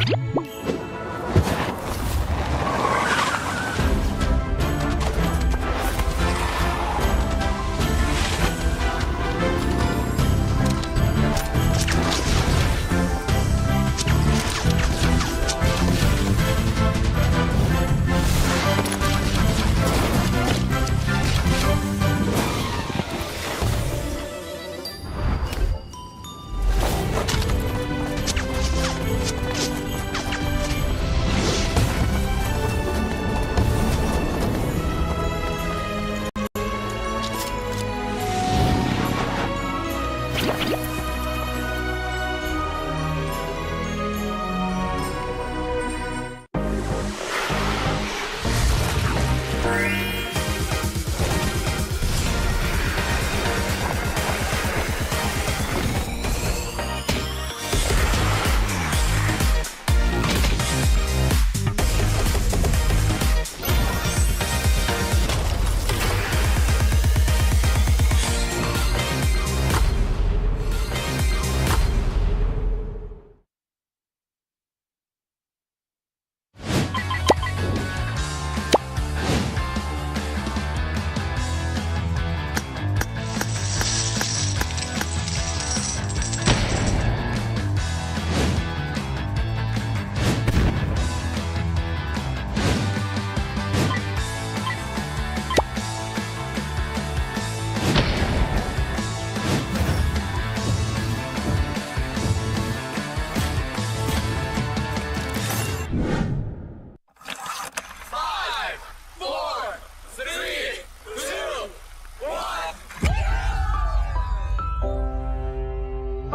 In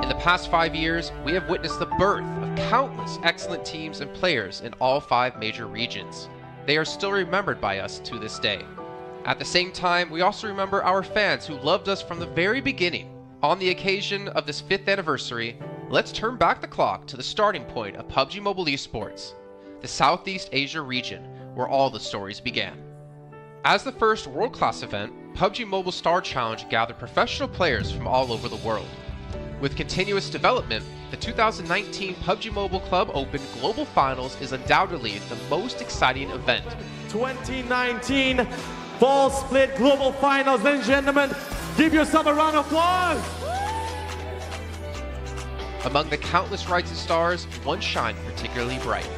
the past 5 years, we have witnessed the birth of countless excellent teams and players in all 5 major regions. They are still remembered by us to this day. At the same time, we also remember our fans who loved us from the very beginning. On the occasion of this 5th anniversary, let's turn back the clock to the starting point of PUBG Mobile Esports, the Southeast Asia region, where all the stories began. As the first world-class event, PUBG Mobile Star Challenge gathered professional players from all over the world. With continuous development, the 2019 PUBG Mobile Club Open Global Finals is undoubtedly the most exciting event. 2019 Fall Split Global Finals, ladies and gentlemen, give yourself a round of applause! Among the countless rising stars, one shined particularly bright.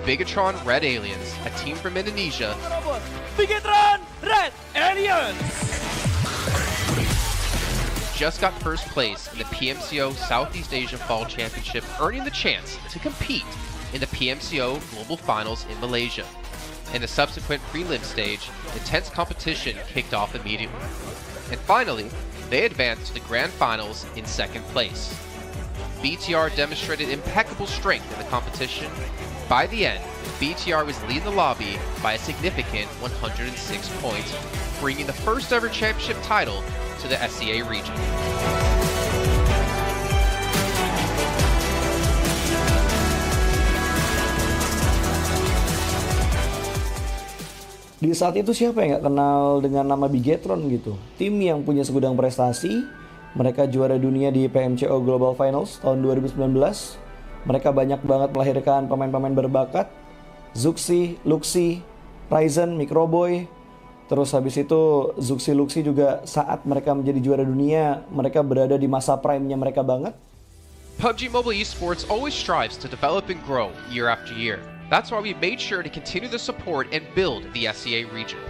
Bigatron Red Aliens, a team from Indonesia, Bigatron Red Aliens! just got first place in the PMCO Southeast Asia Fall Championship, earning the chance to compete in the PMCO Global Finals in Malaysia. In the subsequent prelim stage, intense competition kicked off immediately. And finally, they advanced to the Grand Finals in 2nd place. BTR demonstrated impeccable strength in the competition. By the end, BTR was leading the lobby by a significant 106 points, bringing the first ever championship title to the SEA region. Di saat itu siapa yang nggak kenal dengan nama Bigatron gitu? Tim yang punya segudang prestasi, mereka juara dunia di PMCO Global Finals tahun 2019. Mereka banyak banget melahirkan pemain-pemain berbakat, Zuxi, Luxi, Ryzen, Microboy. Terus habis itu Zuxi, Luxi juga saat mereka menjadi juara dunia, mereka berada di masa prime-nya mereka banget. PUBG Mobile Esports always strives to develop and grow year after year. That's why we made sure to continue the support and build the SEA region.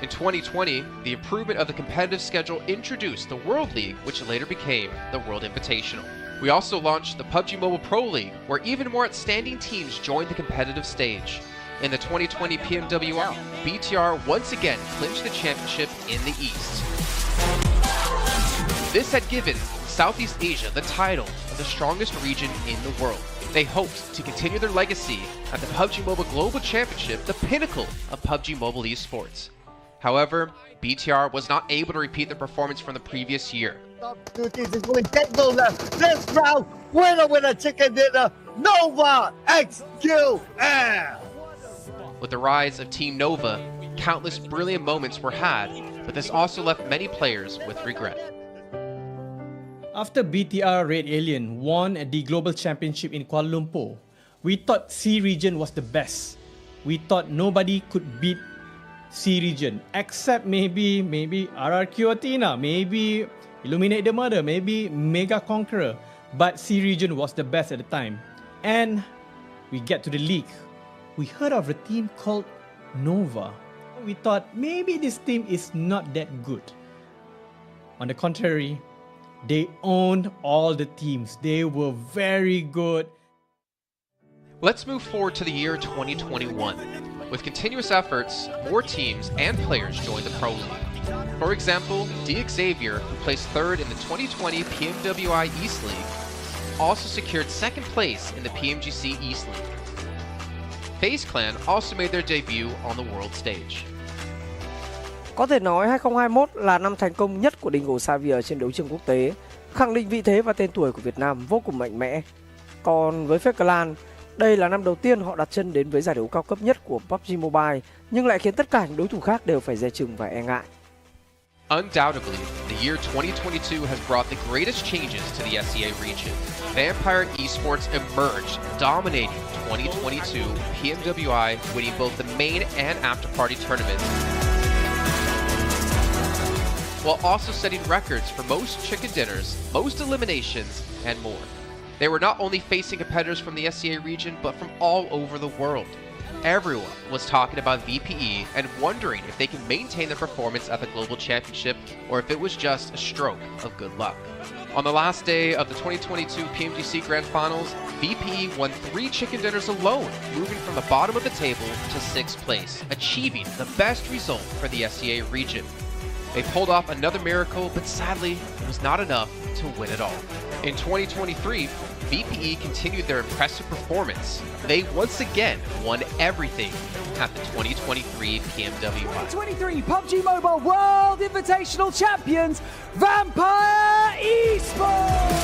In 2020, the improvement of the competitive schedule introduced the World League, which later became the World Invitational. We also launched the PUBG Mobile Pro League, where even more outstanding teams joined the competitive stage. In the 2020 PMWL, BTR once again clinched the championship in the East. This had given Southeast Asia the title of the strongest region in the world. They hoped to continue their legacy at the PUBG Mobile Global Championship, the pinnacle of PUBG Mobile Esports. However, BTR was not able to repeat the performance from the previous year. Two teams is going dead goal left. This round, winner, chicken dinner, Nova XQL. With the rise of Team Nova, countless brilliant moments were had, but this also left many players with regret. After BTR Red Alien won the Global Championship in Kuala Lumpur, we thought C region was the best. We thought nobody could beat C region except maybe RRQ Athena, maybe Illuminate the Murder, maybe Mega Conqueror. But C region was the best at the time. And we get to the league. We heard of a team called Nova. We thought maybe this team is not that good. On the contrary, they owned all the teams. They were very good. Let's move forward to the year 2021. With continuous efforts, more teams and players joined the Pro League. For example, Xavier, who placed third in the 2020 PMWI East League, also secured second place in the PMGC East League. FaZe Clan also made their debut on the world stage. Có thể nói 2021 là năm thành công nhất của Dingo Xavier trên đấu trường quốc tế, khẳng định vị thế và tên tuổi của Việt Nam vô cùng mạnh mẽ. Còn với FaZe Clan, đây là năm đầu tiên họ đặt chân đến với giải đấu cao cấp nhất của PUBG Mobile, nhưng lại khiến tất cả những đối thủ khác đều phải dè chừng và e ngại. Undoubtedly, the year 2022 has brought the greatest changes to the SEA region. Vampire Esports emerged, dominating 2022 PMWI, winning both the main and after-party tournaments, while also setting records for most chicken dinners, most eliminations, and more. They were not only facing competitors from the SEA region, but from all over the world. Everyone was talking about VPE and wondering if they can maintain their performance at the Global Championship or if it was just a stroke of good luck. On the last day of the 2022 PMGC Grand Finals, VPE won 3 chicken dinners alone, moving from the bottom of the table to 6th place, achieving the best result for the SEA region. They pulled off another miracle, but sadly, it was not enough to win it all. In 2023, VPE continued their impressive performance. They once again won everything at the 2023 PMWI. 2023 PUBG Mobile World Invitational Champions, Vampire Esports!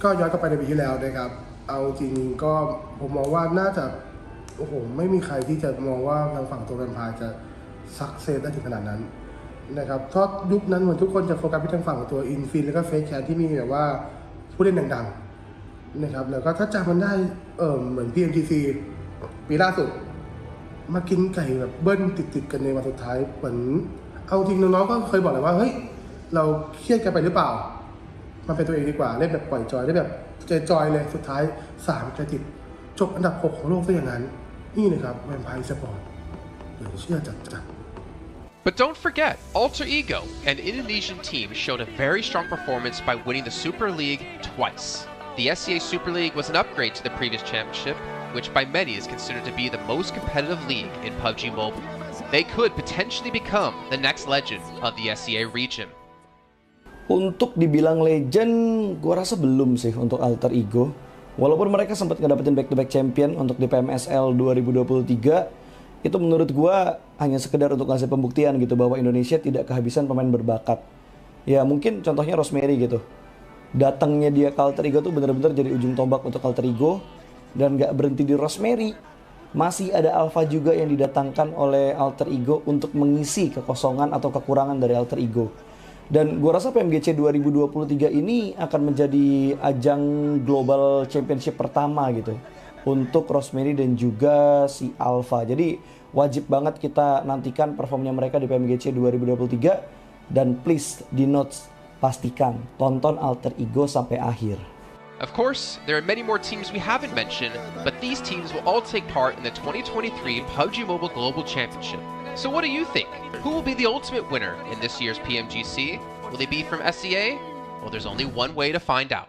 ก็ย้อนกลับไปในปีที่แล้วนะครับเอาจริงก็ผมมองว่าน่าจะโอ้โหไม่มีใครที่จะมองว่าทางฝั่งตัวแวมไพร์จะซักเซสได้ถึงขนาดนั้นนะครับเพราะยุคนั้นเหมือนทุกคนจะโฟกัสไปทางฝั่งตัวอินฟินแล้วก็เฟซแคนที่มีแบบว่าผู้เล่นดังๆนะครับแล้วก็ถ้าจำมันได้เหมือน PMGC ปีล่าสุดมากินไก่แบบเบิ้ลติดกันในวันสุดท้ายเหมือนเอาจริงน้องๆก็เคยบอกเลยว่าเฮ้ยเราเครียดกันไปหรือเปล่ามันเป็นตัวเองดีกว่าเล่นแบบปล่อยจอยได้แบบจอยเลยสุดท้าย3กระติดจบอันดับ6ของโลกซะอย่างนั้นนี่นะครับแวมไพร์สปอร์ตเหลือเชื่อจัด But don't forget, Alter Ego, an Indonesian team, showed a very strong performance by winning the Super League twice. The SEA Super League was an upgrade to the previous championship, which by many is considered to be the most competitive league in PUBG Mobile. They could potentially become the next legend of the SEA region. Untuk dibilang legend, gua rasa belum sih untuk Alter Ego. Walaupun mereka sempat ngedapetin back-to-back champion untuk di PMSL 2023, itu menurut gua hanya sekedar untuk ngasih pembuktian gitu bahwa Indonesia tidak kehabisan pemain berbakat. Ya mungkin contohnya Rosemary gitu. Datangnya dia ke Alter Ego tuh bener-bener jadi ujung tombak untuk Alter Ego. Dan gak berhenti di Rosemary. Masih ada Alpha juga yang didatangkan oleh Alter Ego untuk mengisi kekosongan atau kekurangan dari Alter Ego. Dan gua rasa PMGC 2023 ini akan menjadi ajang Global Championship pertama gitu untuk Rosemary dan juga si Alpha. Jadi wajib banget kita nantikan performnya mereka di PMGC 2023 dan please di notes pastikan tonton Alter Ego sampai akhir. Of course, there are many more teams we haven't mentioned, but these teams will all take part in the 2023 PUBG Mobile Global Championship. So what do you think? Who will be the ultimate winner in this year's PMGC? Will they be from SEA? Well, there's only one way to find out.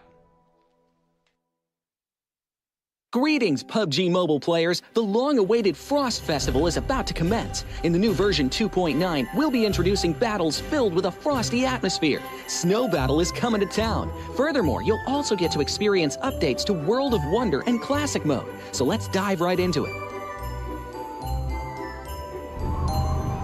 Greetings, PUBG Mobile players! The long-awaited Frost Festival is about to commence. In the new version 2.9, we'll be introducing battles filled with a frosty atmosphere. Snow Battle is coming to town. Furthermore, you'll also get to experience updates to World of Wonder and Classic Mode. So let's dive right into it.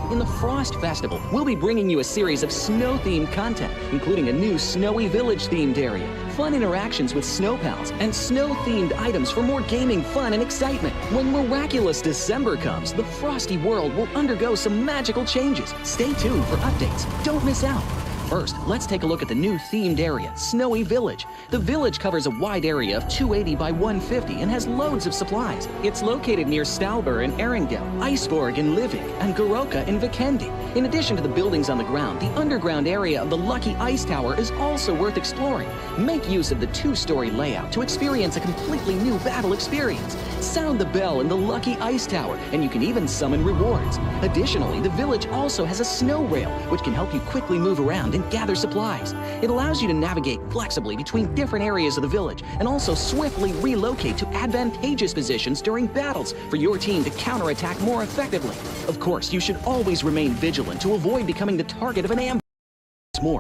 In the Frost Festival, we'll be bringing you a series of snow-themed content, including a new Snowy Village-themed area, fun interactions with snow pals, and snow-themed items for more gaming fun and excitement. When miraculous December comes, the Frosty world will undergo some magical changes. Stay tuned for updates. Don't miss out. First, let's take a look at the new themed area, Snowy Village. The village covers a wide area of 280 by 150 and has loads of supplies. It's located near Stalber in Erringdale, Iceborg in Livik, and Goroka in Vikendi. In addition to the buildings on the ground, the underground area of the Lucky Ice Tower is also worth exploring. Make use of the two-story layout to experience a completely new battle experience. Sound the bell in the Lucky Ice Tower, and you can even summon rewards. Additionally, the village also has a snow rail, which can help you quickly move around and gather supplies. It allows you to navigate flexibly between different areas of the village and also swiftly relocate to advantageous positions during battles for your team to counterattack more effectively. Of course, you should always remain vigilant to avoid becoming the target of an ambush. More.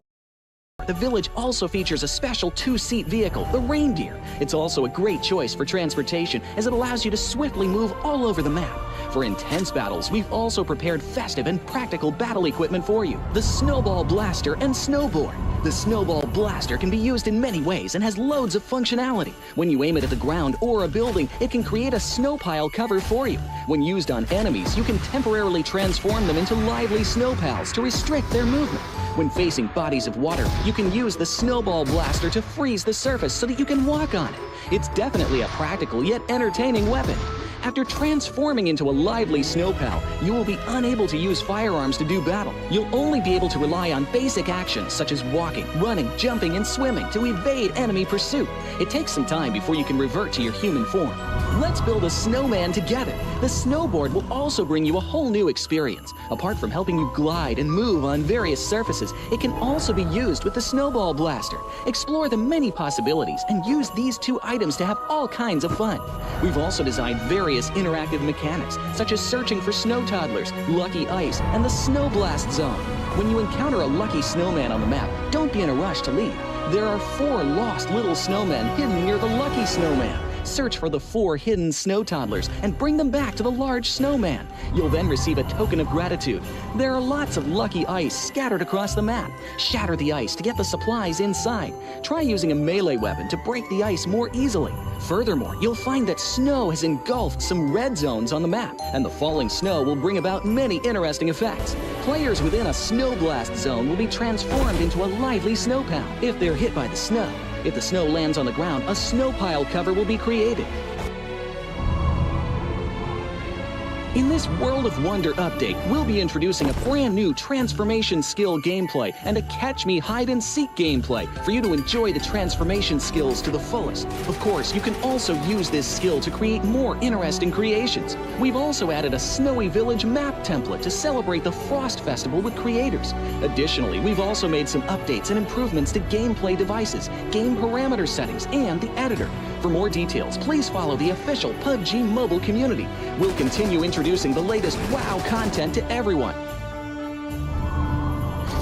The village also features a special two-seat vehicle, the Reindeer. It's also a great choice for transportation as it allows you to swiftly move all over the map. For intense battles, we've also prepared festive and practical battle equipment for you, the Snowball Blaster and Snowboard. The Snowball Blaster can be used in many ways and has loads of functionality. When you aim it at the ground or a building, it can create a snow pile cover for you. When used on enemies, you can temporarily transform them into lively snow pals to restrict their movement. When facing bodies of water, you can use the Snowball Blaster to freeze the surface so that you can walk on it. It's definitely a practical yet entertaining weapon. After transforming into a lively snow pal, you will be unable to use firearms to do battle. You'll only be able to rely on basic actions such as walking, running, jumping, and swimming to evade enemy pursuit. It takes some time before you can revert to your human form. Let's build a snowman together. The snowboard will also bring you a whole new experience. Apart from helping you glide and move on various surfaces, it can also be used with the Snowball Blaster. Explore the many possibilities and use these two items to have all kinds of fun. We've also designed various interactive mechanics, such as searching for snow toddlers, lucky ice, and the snow blast zone. When you encounter a lucky snowman on the map, don't be in a rush to leave. There are 4 lost little snowmen hidden near the lucky snowman. Search for the 4 hidden snow toddlers and bring them back to the large snowman. You'll then receive a token of gratitude. There are lots of lucky ice scattered across the map. Shatter the ice to get the supplies inside. Try using a melee weapon to break the ice more easily. Furthermore, you'll find that snow has engulfed some red zones on the map, and the falling snow will bring about many interesting effects. Players within a snow blast zone will be transformed into a lively snow pal if they're hit by the snow. If the snow lands on the ground, a snow pile cover will be created. In this World of Wonder update, we'll be introducing a brand new transformation skill gameplay and a catch me hide and seek gameplay for you to enjoy the transformation skills to the fullest. Of course, you can also use this skill to create more interesting creations. We've also added a Snowy Village map template to celebrate the Frost Festival with creators. Additionally, we've also made some updates and improvements to gameplay devices, game parameter settings, and the editor. For more details, please follow the official PUBG mobile community. We'll continue introducing the latest WoW content to everyone.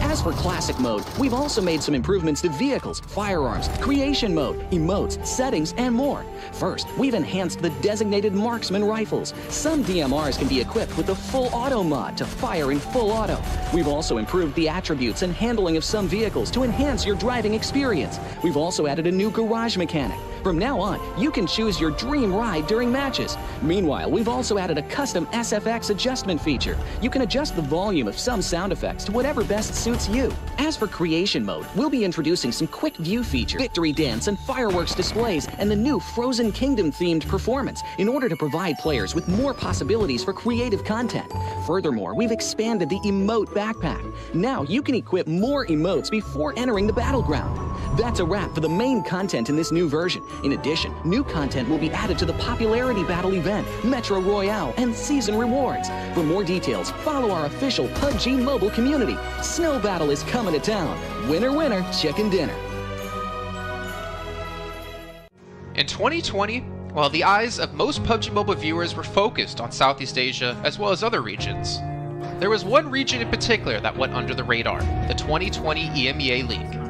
As for Classic Mode, we've also made some improvements to vehicles, firearms, creation mode, emotes, settings, and more. First, we've enhanced the designated marksman rifles. Some DMRs can be equipped with the full auto mod to fire in full auto. We've also improved the attributes and handling of some vehicles to enhance your driving experience. We've also added a new garage mechanic. From now on, you can choose your dream ride during matches. Meanwhile, we've also added a custom SFX adjustment feature. You can adjust the volume of some sound effects to whatever best suits you. As for creation mode, we'll be introducing some quick view features, victory dance, and fireworks displays, and the new Frozen Kingdom themed performance in order to provide players with more possibilities for creative content. Furthermore, we've expanded the emote backpack. Now you can equip more emotes before entering the battleground. That's a wrap for the main content in this new version. In addition, new content will be added to the Popularity Battle event, Metro Royale, and Season Rewards. For more details, follow our official PUBG mobile community. Snow Battle is coming to town. Winner, winner, chicken dinner. In 2020, while the eyes of most PUBG Mobile viewers were focused on Southeast Asia as well as other regions, there was one region in particular that went under the radar, the 2020 EMEA League.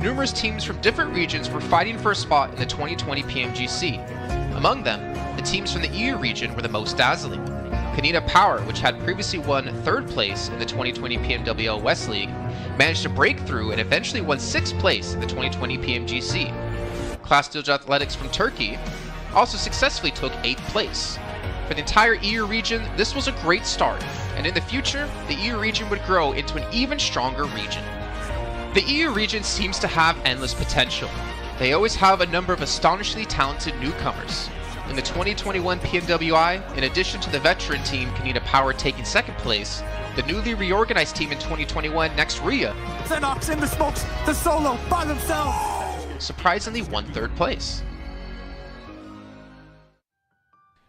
Numerous teams from different regions were fighting for a spot in the 2020 PMGC. Among them, the teams from the EU region were the most dazzling. Canina Power, which had previously won 3rd place in the 2020 PMWL West League, managed to break through and eventually won 6th place in the 2020 PMGC. Class Dilge Athletics from Turkey also successfully took 8th place. For the entire EU region, this was a great start, and in the future, the EU region would grow into an even stronger region. The EU region seems to have endless potential. They always have a number of astonishingly talented newcomers. In the 2021 PMWI, in addition to the veteran team Kanina Power taking second place, the newly reorganized team in 2021, Next Ria, Xenox in the smokes, the solo by themselves. surprisingly won third place.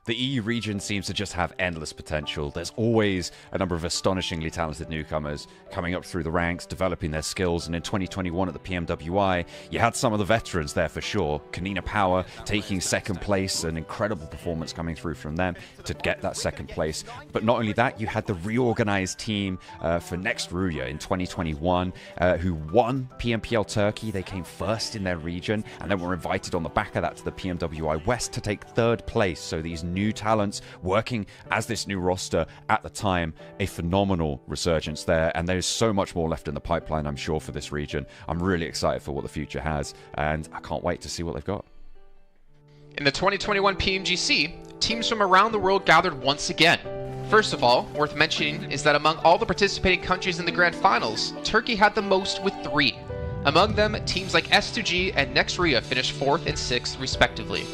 The EU region seems to just have endless potential. There's always a number of astonishingly talented newcomers coming up through the ranks, developing their skills, and in 2021 at the PMWI, you had some of the veterans there for sure. Kanina Power taking second place, an incredible performance coming through from them to get that second place. But not only that, you had the reorganized team for Next Ruya in 2021 who won PMPL Turkey. They came first in their region and then were invited on the back of that to the PMWI West to take third place. So these new talents working as this new roster at the time, a phenomenal resurgence there, and there's so much more left in the pipeline, I'm sure, for this region. I'm really excited for what the future has, and I can't wait to see what they've got. In the 2021 PMGC, teams from around the world gathered once again. First of all, worth mentioning is that among all the participating countries in the grand finals, Turkey had the most with 3. Among them, teams like S2G and Next Ria finished 4th and 6th respectively.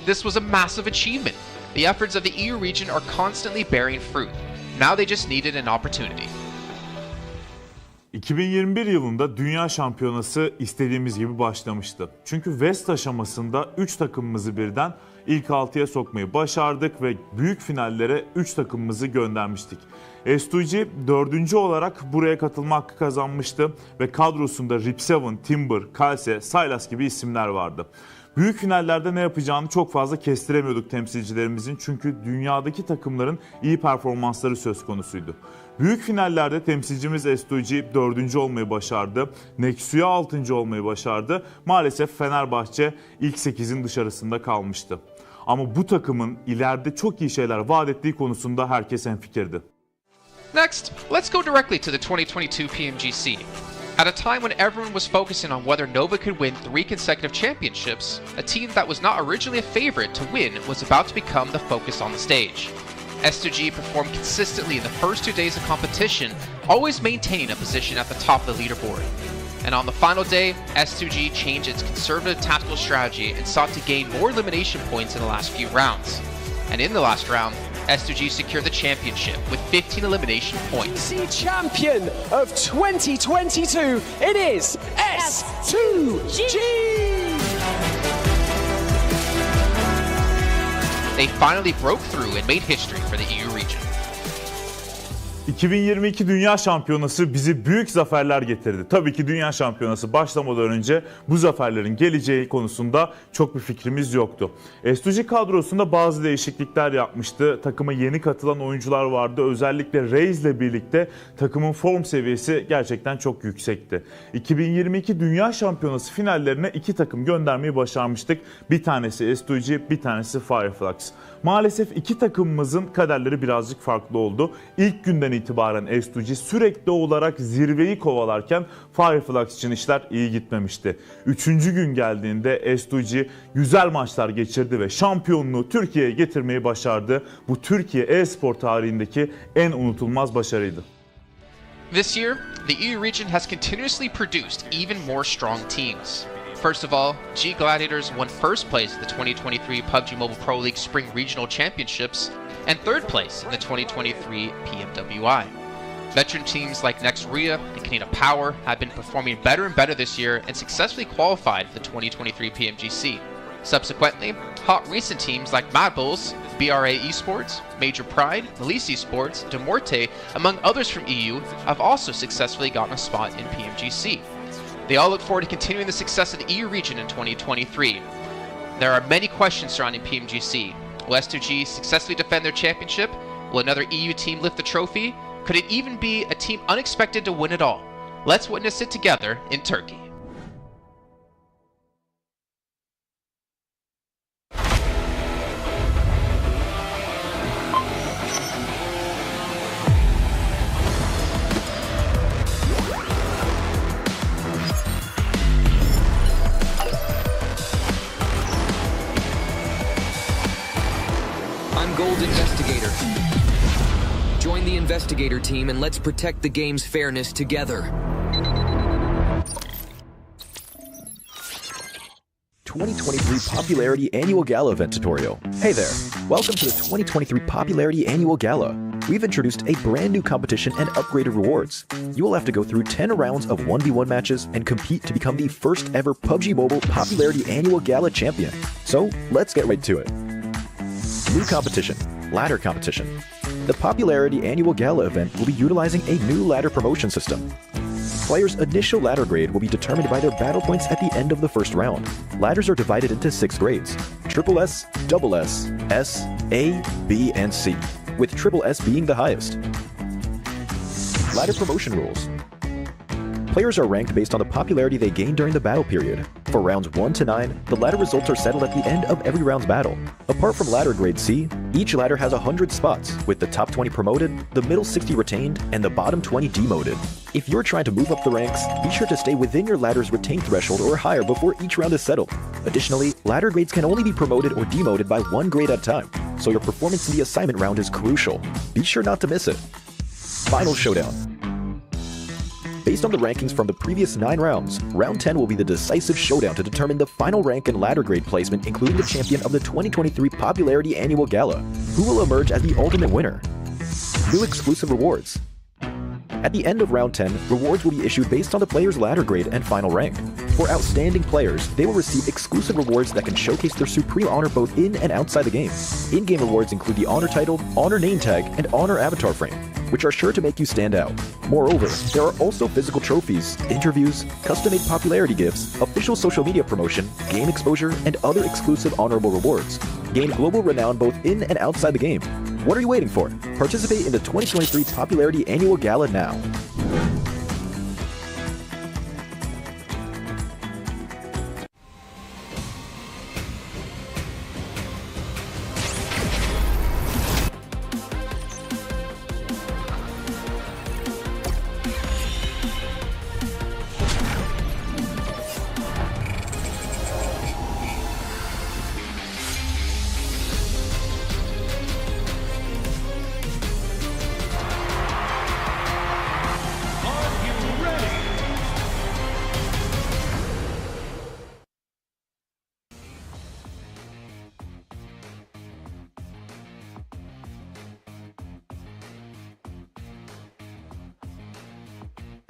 This was a massive achievement. The efforts of the EU region are constantly bearing fruit. Now they just needed an opportunity. 2021 yılında Dünya Şampiyonası istediğimiz gibi başlamıştı. Çünkü West aşamasında 3 takımımızı birden ilk 6'ya sokmayı başardık ve büyük finallere 3 takımımızı göndermiştik. S2G 4. olarak buraya katılma hakkı kazanmıştı ve kadrosunda Rip7, Timber, Kalse, Sylas gibi isimler vardı. Büyük finallerde ne yapacağını çok fazla kestiremiyorduk temsilcilerimizin, çünkü dünyadaki takımların iyi performansları söz konusuydu. Büyük finallerde temsilcimiz S2G 4. olmayı başardı. Nexuya 6. olmayı başardı. Maalesef Fenerbahçe ilk 8'in dışarısında kalmıştı. Ama bu takımın ileride çok iyi şeyler vaat ettiği konusunda herkes hemfikirdi. Next, let's go directly to the 2022 PMGC. At a time when everyone was focusing on whether Nova could win 3 consecutive championships, a team that was not originally a favorite to win was about to become the focus on the stage. S2G performed consistently in the first 2 days of competition, always maintaining a position at the top of the leaderboard. And on the final day, S2G changed its conservative tactical strategy and sought to gain more elimination points in the last few rounds. And in the last round, S2G secured the championship with 15 elimination points. Champion of 2022, it is S2G! They finally broke through and made history for the EU region. 2022 Dünya Şampiyonası bizi büyük zaferler getirdi. Tabii ki Dünya Şampiyonası başlamadan önce bu zaferlerin geleceği konusunda çok bir fikrimiz yoktu. S2G kadrosunda bazı değişiklikler yapmıştı. Takıma yeni katılan oyuncular vardı. Özellikle Reis ile birlikte takımın form seviyesi gerçekten çok yüksekti. 2022 Dünya Şampiyonası finallerine 2 takım göndermeyi başarmıştık. Bir tanesi S2G, bir tanesi Fireflux. Maalesef 2 takımımızın kaderleri birazcık farklı oldu. İlk günden itibaren S2G sürekli olarak zirveyi kovalarken Fireflux için işler iyi gitmemişti. 3. gün geldiğinde S2G güzel maçlar geçirdi ve şampiyonluğu Türkiye'ye getirmeyi başardı. Bu Türkiye e-spor tarihindeki en unutulmaz başarıydı. This year, the EU region has continuously produced even more strong teams. First of all, G Gladiators won first place in the 2023 PUBG Mobile Pro League Spring Regional Championships and third place in the 2023 PMWI. Veteran teams like Next Ria and Kanina Power have been performing better and better this year and successfully qualified for the 2023 PMGC. Subsequently, hot recent teams like Mad Bulls, BRA Esports, Major Pride, Elise Esports, Demorte, among others from EU, have also successfully gotten a spot in PMGC. They all look forward to continuing the success of the EU region in 2023. There are many questions surrounding PMGC. Will S2G successfully defend their championship? Will another EU team lift the trophy? Could it even be a team unexpected to win it all? Let's witness it together in Turkey. Gold Investigator. Join the Investigator team and let's protect the game's fairness together. 2023 Popularity Annual Gala event tutorial. Hey there, welcome to the 2023 Popularity Annual Gala. We've introduced a brand new competition and upgraded rewards. You will have to go through 10 rounds of 1v1 matches and compete to become the first ever PUBG Mobile Popularity Annual Gala champion. So let's get right to it. New competition, ladder competition. The Popularity Annual Gala event will be utilizing a new ladder promotion system. Players' initial ladder grade will be determined by their battle points at the end of the first round. Ladders are divided into 6 grades: Triple S, Double S, S, A, B, and C, with Triple S being the highest. Ladder promotion rules. Players are ranked based on the popularity they gain during the battle period. For rounds 1 to 9, the ladder results are settled at the end of every round's battle. Apart from ladder grade C, each ladder has 100 spots, with the top 20 promoted, the middle 60 retained, and the bottom 20 demoted. If you're trying to move up the ranks, be sure to stay within your ladder's retained threshold or higher before each round is settled. Additionally, ladder grades can only be promoted or demoted by 1 grade at a time, so your performance in the assignment round is crucial. Be sure not to miss it. Final showdown. Based on the rankings from the previous 9 rounds, round 10 will be the decisive showdown to determine the final rank and ladder grade placement, including the champion of the 2023 Popularity Annual Gala, who will emerge as the ultimate winner. New exclusive rewards. At the end of round 10, rewards will be issued based on the player's ladder grade and final rank. For outstanding players, they will receive exclusive rewards that can showcase their supreme honor both in and outside the game. In-game rewards include the honor title, honor name tag, and honor avatar frame, which are sure to make you stand out. Moreover, there are also physical trophies, interviews, custom-made popularity gifts, official social media promotion, game exposure, and other exclusive honorable rewards. Gain global renown both in and outside the game. What are you waiting for? Participate in the 2023 Popularity Annual Gala now.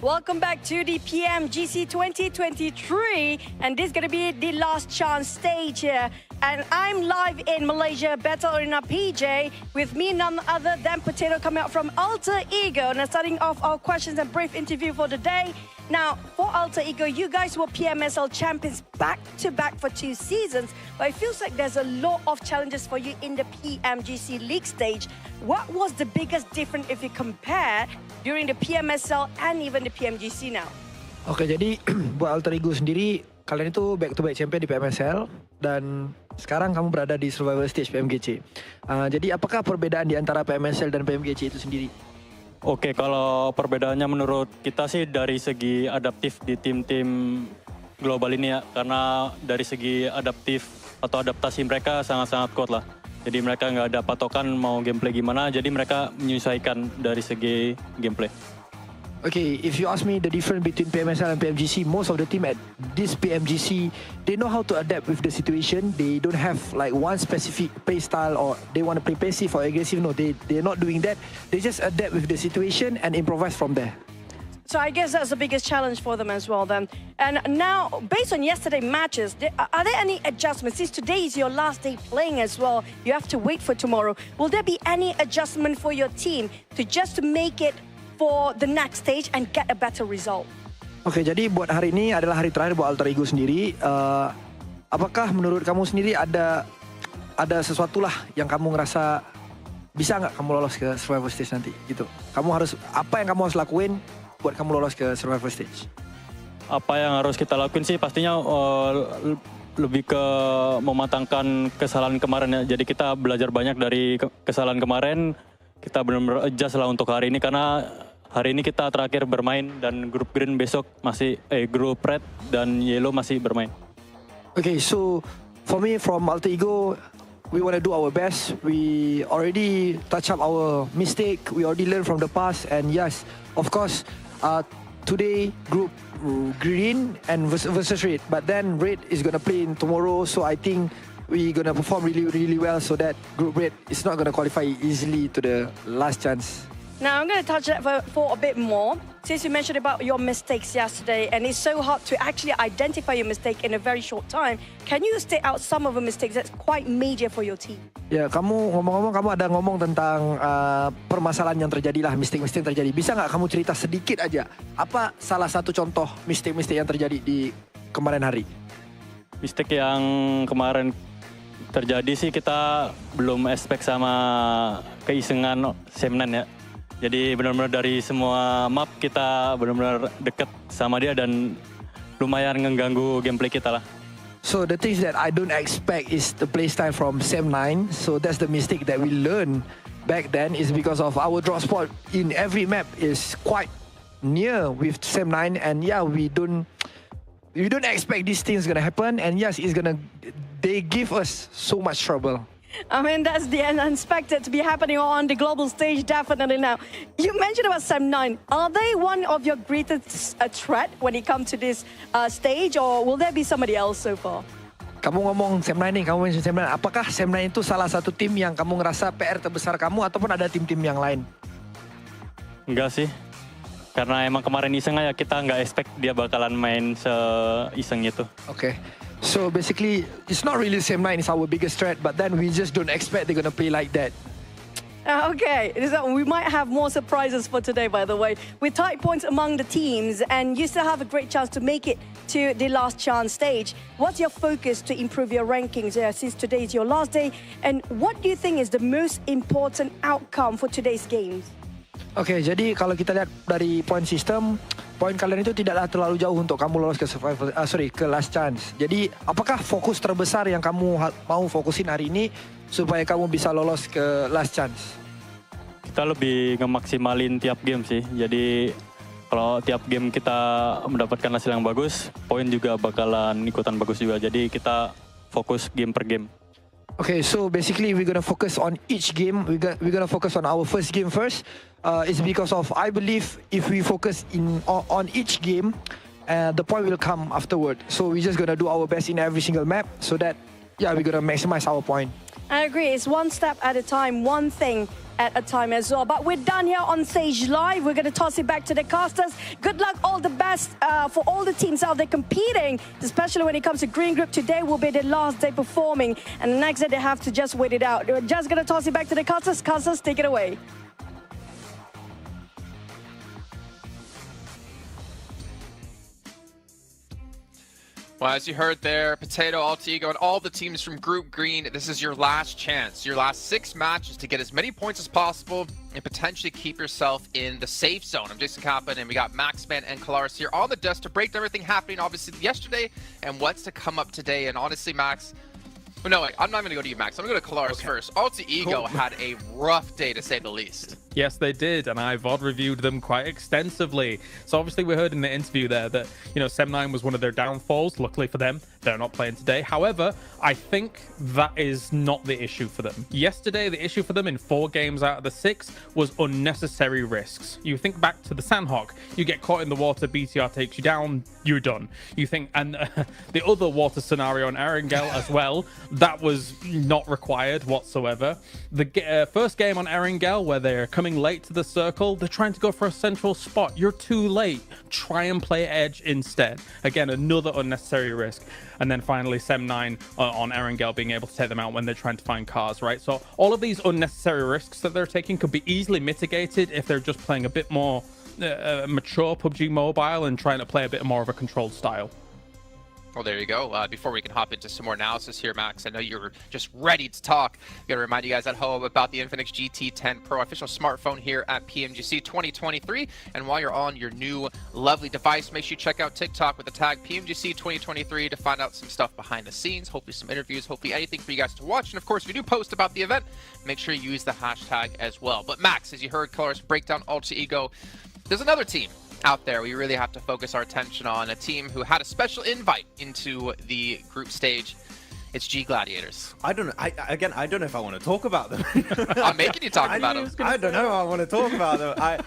Welcome back to the PMGC 2023, and this is going to be the last chance stage here. And I'm live in Malaysia, Battle Arena PJ, with me none other than Potato coming out from Alter Ego. Now starting off our questions and brief interview for the day. Now, for Alter Ego, you guys were PMSL champions back-to-back for 2 seasons, but it feels like there's a lot of challenges for you in the PMGC League stage. What was the biggest difference if you compare during the PMSL and even the PMGC now? Oke, jadi buat Alter Ego sendiri, kalian itu back-to-back champion di PMSL dan sekarang kamu berada di survival stage PMGC. Jadi apakah perbedaan di antara PMSL dan PMGC itu sendiri? Oke, kalau perbedaannya menurut kita sih dari segi adaptif di tim-tim global ini ya. Karena dari segi adaptif atau adaptasi mereka sangat-sangat kuat lah. Jadi mereka nggak ada patokan mau gameplay gimana, jadi mereka menyesuaikan dari segi gameplay. Okay, if you ask me the difference between PMSL and PMGC, most of the team at this PMGC, they know how to adapt with the situation. They don't have like one specific play style or they want to play passive or aggressive. No, they're not doing that. They just adapt with the situation and improvise from there. So I guess that's the biggest challenge for them as well then. And now, based on yesterday's matches, are there any adjustments? Since today is your last day playing as well, you have to wait for tomorrow. Will there be any adjustment for your team to just make it for the next stage and get a better result? Oke, jadi buat hari ini adalah hari terakhir buat Alter Ego sendiri. Apakah menurut kamu sendiri ada sesuatu lah yang kamu ngerasa bisa nggak kamu lolos ke survival stage nanti gitu? Apa yang kamu harus lakuin buat kamu lolos ke survival stage? Apa yang harus kita lakuin sih pastinya lebih ke mematangkan kesalahan kemarin ya. Jadi kita belajar banyak dari kesalahan kemarin. Kita benar-benar adjust lah untuk hari ini karena hari ini kita terakhir bermain dan grup green besok masih grup red dan yellow masih bermain. Okay, so for me from Alter Ego, we want to do our best. We already touch up our mistake. We already learned from the past, and yes, of course, today group green and versus red, but then red is gonna play in tomorrow, so I think we're gonna perform really well, so that group red is not gonna qualify easily to the last chance. Now I'm going to touch that for a bit more. Since you mentioned about your mistakes yesterday, and it's so hard to actually identify your mistake in a very short time, can you state out some of the mistakes that's quite major for your team? Ya, kamu ngomong-ngomong, kamu ada ngomong tentang permasalahan yang terjadi lah, mistake-mistake yang terjadi. Bisa nggak kamu cerita sedikit aja, apa salah satu contoh mistake-mistake yang terjadi di kemarin hari? Mistake yang kemarin terjadi sih, kita belum expect sama keisengan Semnan ya. Jadi benar-benar dari semua map kita benar-benar deket sama dia dan lumayan mengganggu gameplay kita lah. So the things that I don't expect is the playstyle from Sem9. So that's the mistake that we learned back then, is because of our drop spot in every map is quite near with Sem9, and yeah, we don't expect these things gonna happen, and yes, they give us so much trouble. I mean, that's the unexpected to be happening on the global stage, definitely. Now, you mentioned about Sem9. Are they one of your greatest threat when it comes to this stage, or will there be somebody else so far? Kamu ngomong Sem9 nih, kamu mention Sem9. Apakah Sem9 itu salah satu tim yang kamu ngerasa PR terbesar kamu, ataupun ada tim-tim yang lain? Enggak sih. Karena emang kemarin iseng aja, kita nggak expect dia bakalan main se-iseng itu. Okay. So basically, it's not really Sem9 is our biggest threat, but then we just don't expect they're gonna play like that. Okay, we might have more surprises for today, by the way. With tight points among the teams, and you still have a great chance to make it to the last chance stage. What's your focus to improve your rankings since today is your last day? And what do you think is the most important outcome for today's games? Okay, jadi kalau kita lihat dari point system, poin kalian itu tidaklah terlalu jauh untuk kamu lolos ke ke last chance. Jadi, apakah fokus terbesar yang kamu mau fokusin hari ini supaya kamu bisa lolos ke last chance? Kita lebih ngemaksimalin tiap game sih. Jadi, kalau tiap game kita mendapatkan hasil yang bagus, poin juga bakalan ikutan bagus juga. Jadi, kita fokus game per game. Okay, so basically we're gonna focus on each game. We're gonna focus on our first game first. It's because of, I believe if we focus on each game, the point will come afterward. So we're just gonna do our best in every single map, so that we're gonna maximize our point. I agree. It's one step at a time, one thing at a time as well. But we're done here on Stage Live. We're going to toss it back to the casters. Good luck, all the best for all the teams out there competing, especially when it comes to Green Group. Today will be the last day performing, and the next day they have to just wait it out. We're just going to toss it back to the casters. Casters, take it away. Well, as you heard there, Potato, Altigo, and all the teams from Group Green, this is your last chance, your last 6 matches to get as many points as possible and potentially keep yourself in the safe zone. I'm Jason Kaplan, and we got Maxman and Kalaris here on the desk to break down everything happening, obviously, yesterday and what's to come up today. And honestly, Max, well, no, I'm not going to go to you, Max. I'm going to go to Kalaris first. Altigo had a rough day, to say the least. Yes, they did, and I VOD reviewed them quite extensively. So obviously we heard in the interview there that, you know, Sem9 was one of their downfalls. Luckily for them, they're not playing today. However, I think that is not the issue for them. Yesterday, the issue for them in 4 games out of the 6 was unnecessary risks. You think back to the Sandhawk, you get caught in the water, BTR takes you down, you're done. You think, and the other water scenario on Erangel as well, that was not required whatsoever. The first game on Erangel, where they're coming late to the circle, they're trying to go for a central spot. You're too late. Try and play edge instead. Again, another unnecessary risk. And then finally, Sem9 on Erangel being able to take them out when they're trying to find cars, right? So all of these unnecessary risks that they're taking could be easily mitigated if they're just playing a bit more mature PUBG Mobile and trying to play a bit more of a controlled style. Well, there you go. Before we can hop into some more analysis here, Max, I know you're just ready to talk. Got to remind you guys at home about the Infinix GT10 Pro official smartphone here at PMGC 2023. And while you're on your new lovely device, make sure you check out TikTok with the tag PMGC 2023 to find out some stuff behind the scenes, hopefully some interviews, hopefully anything for you guys to watch. And of course, if you do post about the event, make sure you use the hashtag as well. But Max, as you heard Kalaris break down Altigo, there's another team out there we really have to focus our attention on, a team who had a special invite into the group stage, It's G Gladiators. I don't know. I don't know if I want to talk about them. I'm making you talk about them. I don't know. I want to talk about them. I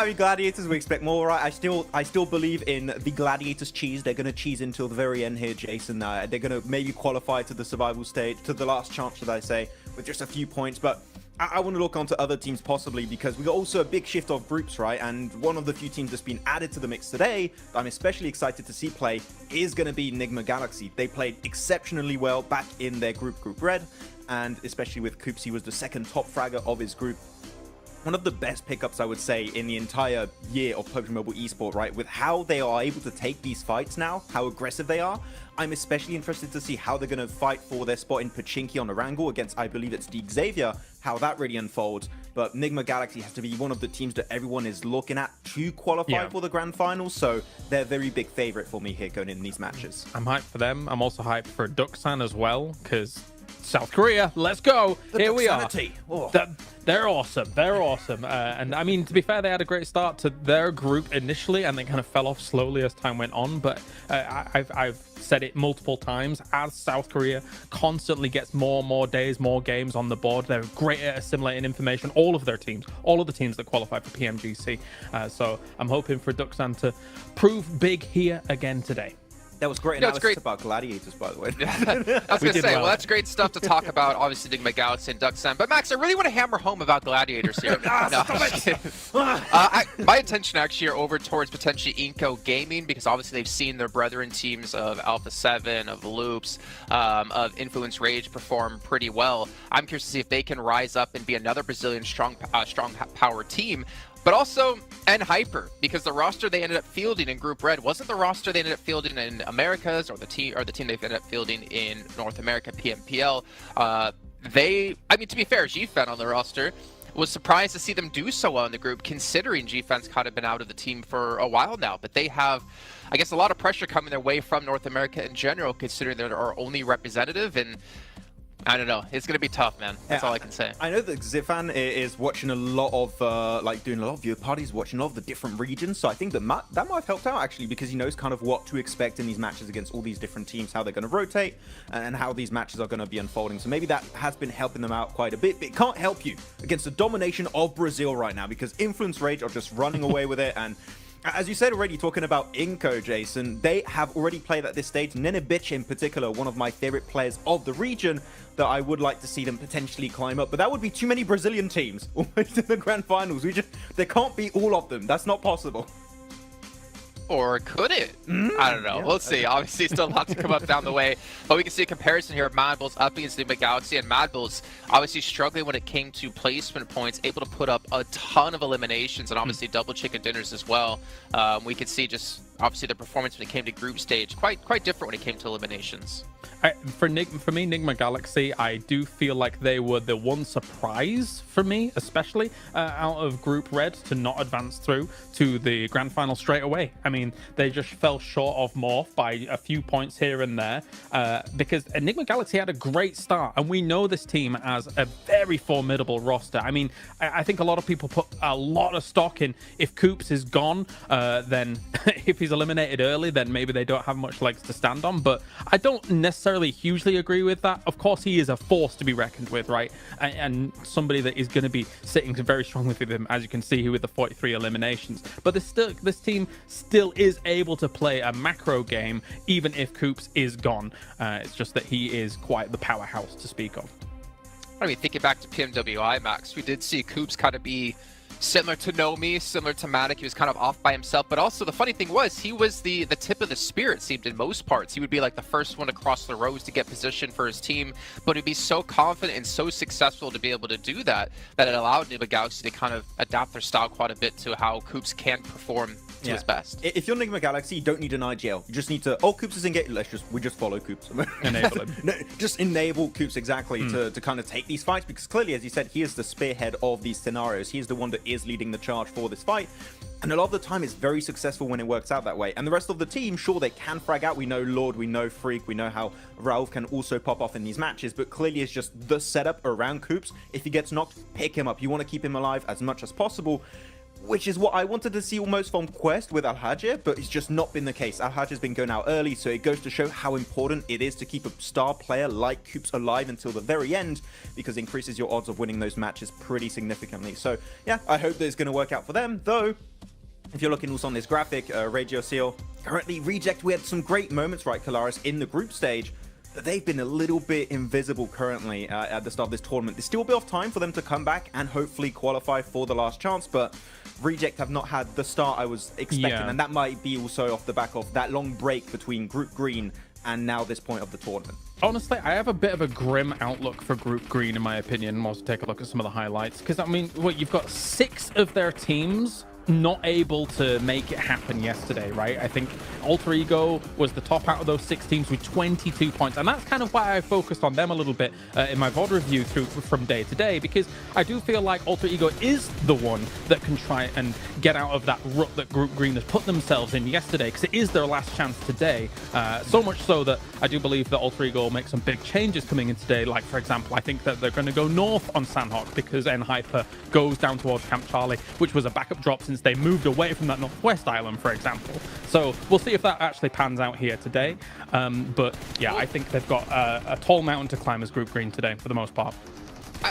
mean, Gladiators, we expect more, right? I still believe in the Gladiators cheese. They're going to cheese until the very end here, Jason. They're going to maybe qualify to the survival stage, to the last chance, should I say, with just a few points. But I want to look onto other teams possibly, because we got also a big shift of groups, right? And one of the few teams that's been added to the mix today that I'm especially excited to see play is going to be Enigma Galaxy. They played exceptionally well back in their Group Red, and especially with Koops, he was the second top fragger of his group. One of the best pickups, I would say, in the entire year of PUBG Mobile Esport, right? With how they are able to take these fights now, how aggressive they are. I'm especially interested to see how they're going to fight for their spot in Pachinki on the Wrangle against, I believe it's Deep Xavier, how that really unfolds. But Enigma Galaxy has to be one of the teams that everyone is looking at to qualify for the Grand Finals, so they're a very big favorite for me here going in these matches. I'm hyped for them. I'm also hyped for Duxan as well, because South Korea, let's go. Here we are. Oh. They're awesome. They're awesome. And I mean, to be fair, they had a great start to their group initially, and they kind of fell off slowly as time went on. But I've said it multiple times, as South Korea constantly gets more and more days, more games on the board, they're great at assimilating information. All of their teams, all of the teams that qualify for PMGC. So I'm hoping for Duxan to prove big here again today. That was great analysis about Gladiators, by the way. I was going to say, well, that's great stuff to talk about, obviously, Enigma Galaxy and Duxan. But, Max, I really want to hammer home about Gladiators here. My attention, actually, are over towards potentially Inco Gaming, because, obviously, they've seen their brethren teams of Alpha 7, of Loops, of Influence Rage perform pretty well. I'm curious to see if they can rise up and be another Brazilian strong power team. But also, and Hyper, because the roster they ended up fielding in Group Red wasn't the roster they ended up fielding in Americas, or the team they've ended up fielding in North America PMPL. I mean, to be fair, GFan on the roster was surprised to see them do so well in the group, considering GFan's kind of been out of the team for a while now. But they have, I guess, a lot of pressure coming their way from North America in general, considering they're our only representative. And I don't know. It's going to be tough, man. That's all I can say. I know that Zifan is watching a lot of, doing a lot of viewer parties, watching all of the different regions. So I think that might have helped out, actually, because he knows kind of what to expect in these matches against all these different teams, how they're going to rotate, and how these matches are going to be unfolding. So maybe that has been helping them out quite a bit. But it can't help you against the domination of Brazil right now, because Influence Rage are just running away with it. And as you said already, talking about Inco, Jason, they have already played at this stage. Nenebich in particular, one of my favorite players of the region, that I would like to see them potentially climb up. But that would be too many Brazilian teams almost in the Grand Finals. There can't be all of them. That's not possible. Or could it? I don't know. We'll see. Obviously, still a lot to come up down the way. But we can see a comparison here of Mad Bulls up against Enigma Galaxy. And Mad Bulls obviously struggling when it came to placement points, able to put up a ton of eliminations and obviously double chicken dinners as well. We could see just obviously the performance when it came to group stage quite different when it came to eliminations. For me, Enigma Galaxy, I do feel like they were the one surprise for me, especially out of Group Red, to not advance through to the Grand Final straight away. I mean, they just fell short of Morph by a few points here and there, because Enigma Galaxy had a great start, and we know this team as a very formidable roster. I mean, I think a lot of people put a lot of stock in if Koops is gone, then if he's eliminated early, then maybe they don't have much legs to stand on. But I don't necessarily hugely agree with that. Of course, he is a force to be reckoned with, right? And somebody that is going to be sitting very strongly with him, as you can see with the 43 eliminations. But this team still is able to play a macro game, even if Koops is gone. It's just that he is quite the powerhouse to speak of. I mean, thinking back to PMWI, Max, we did see Koops kind of be similar to Nomi, similar to Matic. He was kind of off by himself, but also the funny thing was he was the tip of the spear, it seemed, in most parts. He would be like the first one across the rows to get position for his team, but he'd be so confident and so successful to be able to do that it allowed Enigma Galaxy to kind of adapt their style quite a bit to how Koops can perform to his best. If you're Enigma Galaxy, you don't need an IGL. You just need to, Koops is engaged, we just follow Koops. Enable him. No, just enable Koops exactly to kind of take these fights, because clearly, as you said, he is the spearhead of these scenarios. He is the one that is leading the charge for this fight. And a lot of the time it's very successful when it works out that way. And the rest of the team, sure, they can frag out. We know Lord, we know Freak, we know how Rauf can also pop off in these matches, but clearly it's just the setup around Koops. If he gets knocked, pick him up. You want to keep him alive as much as possible. which is what I wanted to see almost from Quest with Al-Hajj, but it's just not been the case. Al-Hajj has been going out early, so it goes to show how important it is to keep a star player like Coops alive until the very end, because it increases your odds of winning those matches pretty significantly. So yeah, I hope that it's going to work out for them, though. If you're looking also on this graphic, Radio Seal, currently Reject, we had some great moments, right, Kalaris, in the group stage, but they've been a little bit invisible currently at the start of this tournament. There's still a bit of time for them to come back and hopefully qualify for the last chance, but Reject have not had the start I was expecting, and that might be also off the back of that long break between Group Green and now this point of the tournament. Honestly, I have a bit of a grim outlook for Group Green, in my opinion. We'll also take a look at some of the highlights, because, I mean, you've got 6 of their teams not able to make it happen yesterday, right? I think Alter Ego was the top out of those 6 teams with 22 points, and that's kind of why I focused on them a little bit in my VOD review from day to day, because I do feel like Alter Ego is the one that can try and get out of that rut that Group Green has put themselves in yesterday, because it is their last chance today. So much so that I do believe that Alter Ego will make some big changes coming in today. Like, for example, I think that they're going to go north on Sandhawk because N-Hyper goes down towards Camp Charlie, which was a backup drop since they moved away from that northwest island, for example. So we'll see if that actually pans out here today. But yeah, I think they've got a tall mountain to climb as Group Green today, for the most part.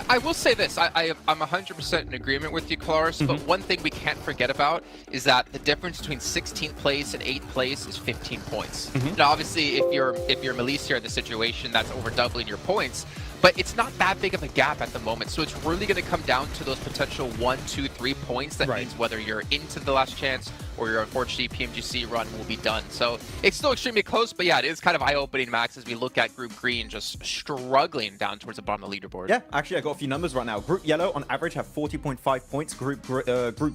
I will say this, I'm 100% in agreement with you, Kalaris, but one thing we can't forget about is that the difference between 16th place and 8th place is 15 points. Now, obviously, if you're Melissa in the situation, that's over doubling your points, but it's not that big of a gap at the moment, so it's really going to come down to those potential 1, 2, 3 points. That means whether you're into the last chance or your unfortunately PMGC run will be done. So it's still extremely close, but yeah, it is kind of eye-opening, Max, as we look at Group Green just struggling down towards the bottom of the leaderboard. Yeah, actually, I got a few numbers right now. Group Yellow, on average, have 40.5 points. Group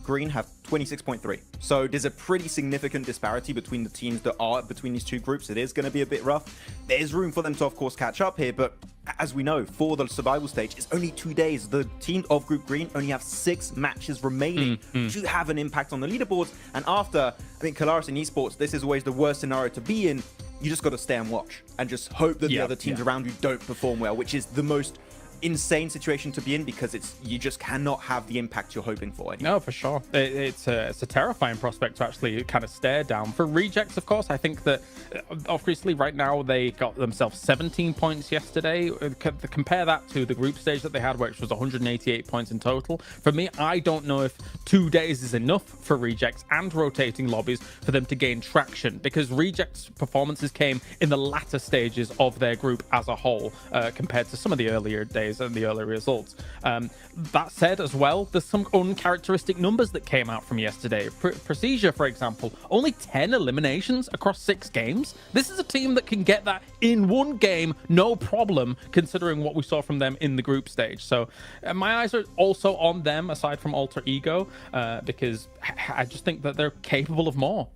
Green have 26.3. So there's a pretty significant disparity between the teams that are between these two groups. It is going to be a bit rough. There's room for them to, of course, catch up here, but as we know, for the survival stage, it's only 2 days. The team of Group Green only have 6 matches remaining to have an impact on the leaderboards. And after, I mean, Kalaris in esports, this is always the worst scenario to be in. You just got to stay and watch and just hope that the other teams around you don't perform well, which is the most insane situation to be in, because you just cannot have the impact you're hoping for anymore. No, for sure. It's a terrifying prospect to actually kind of stare down. For Rejects, of course, I think that obviously right now they got themselves 17 points yesterday. Compare that to the group stage that they had, which was 188 points in total. For me, I don't know if 2 days is enough for Rejects and rotating lobbies for them to gain traction, because Rejects' performances came in the latter stages of their group as a whole compared to some of the earlier days and the early results. That said, as well, there's some uncharacteristic numbers that came out from yesterday. Procedure, for example, only 10 eliminations across 6 games. This is a team that can get that in 1 game, no problem, considering what we saw from them in the group stage. So my eyes are also on them, aside from Alter Ego, because I just think that they're capable of more.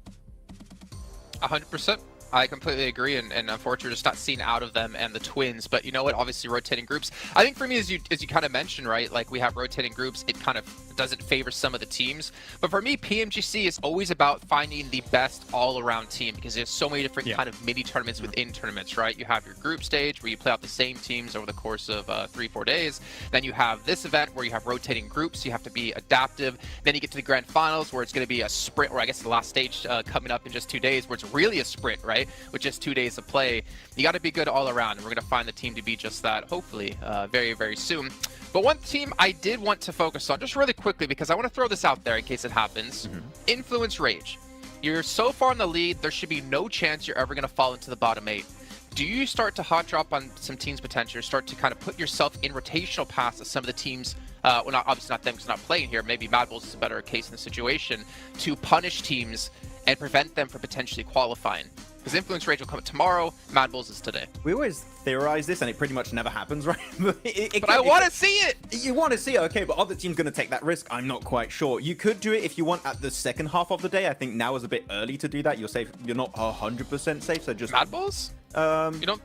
100%. I completely agree, and unfortunately, we're just not seeing out of them and the Twins. But you know what? Obviously, rotating groups. I think for me, as you kind of mentioned, right? Like, we have rotating groups. It kind of doesn't favor some of the teams. But for me, PMGC is always about finding the best all-around team, because there's so many different kind of mini tournaments within tournaments, right? You have your group stage where you play out the same teams over the course of 3-4 days. Then you have this event where you have rotating groups. You have to be adaptive. Then you get to the grand finals where it's going to be a sprint, or I guess the last stage coming up in just 2 days, where it's really a sprint, right? With just 2 days of play. You got to be good all around, and we're going to find the team to be just that, hopefully, very, very soon. But one team I did want to focus on, just really quickly, because I want to throw this out there in case it happens. Influence Rage. You're so far in the lead, there should be no chance you're ever going to fall into the bottom 8. Do you start to hot drop on some teams' potential, start to kind of put yourself in rotational paths of some of the teams, well, obviously not them because they're not playing here, maybe Mad Bulls is a better case in the situation, to punish teams and prevent them from potentially qualifying? Because Influence Rage will come tomorrow, Mad Bulls is today. We always theorize this, and it pretty much never happens, right? but I want to see it! You want to see it, okay, but other teams going to take that risk? I'm not quite sure. You could do it if you want at the second half of the day. I think now is a bit early to do that. You're safe. You're not 100% safe, so just... Mad Bulls? You don't...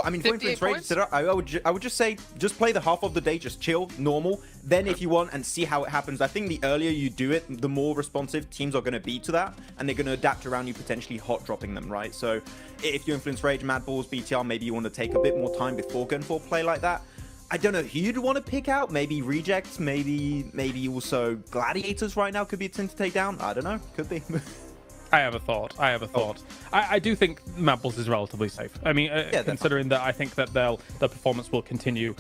I mean, for Influence Rage, I would just say, just play the half of the day, just chill, normal. Then if you want, and see how it happens. I think the earlier you do it, the more responsive teams are going to be to that, and they're going to adapt around you, potentially hot dropping them, right? So if you Influence Rage, Mad Bulls, BTR, maybe you want to take a bit more time before going for a play like that. I don't know who you'd want to pick out. Maybe Rejects, maybe also Gladiators right now could be a team to take down. I don't know. Could be. I have a thought. I do think Mad Bulls is relatively safe. I mean, considering that I think that their performance will continue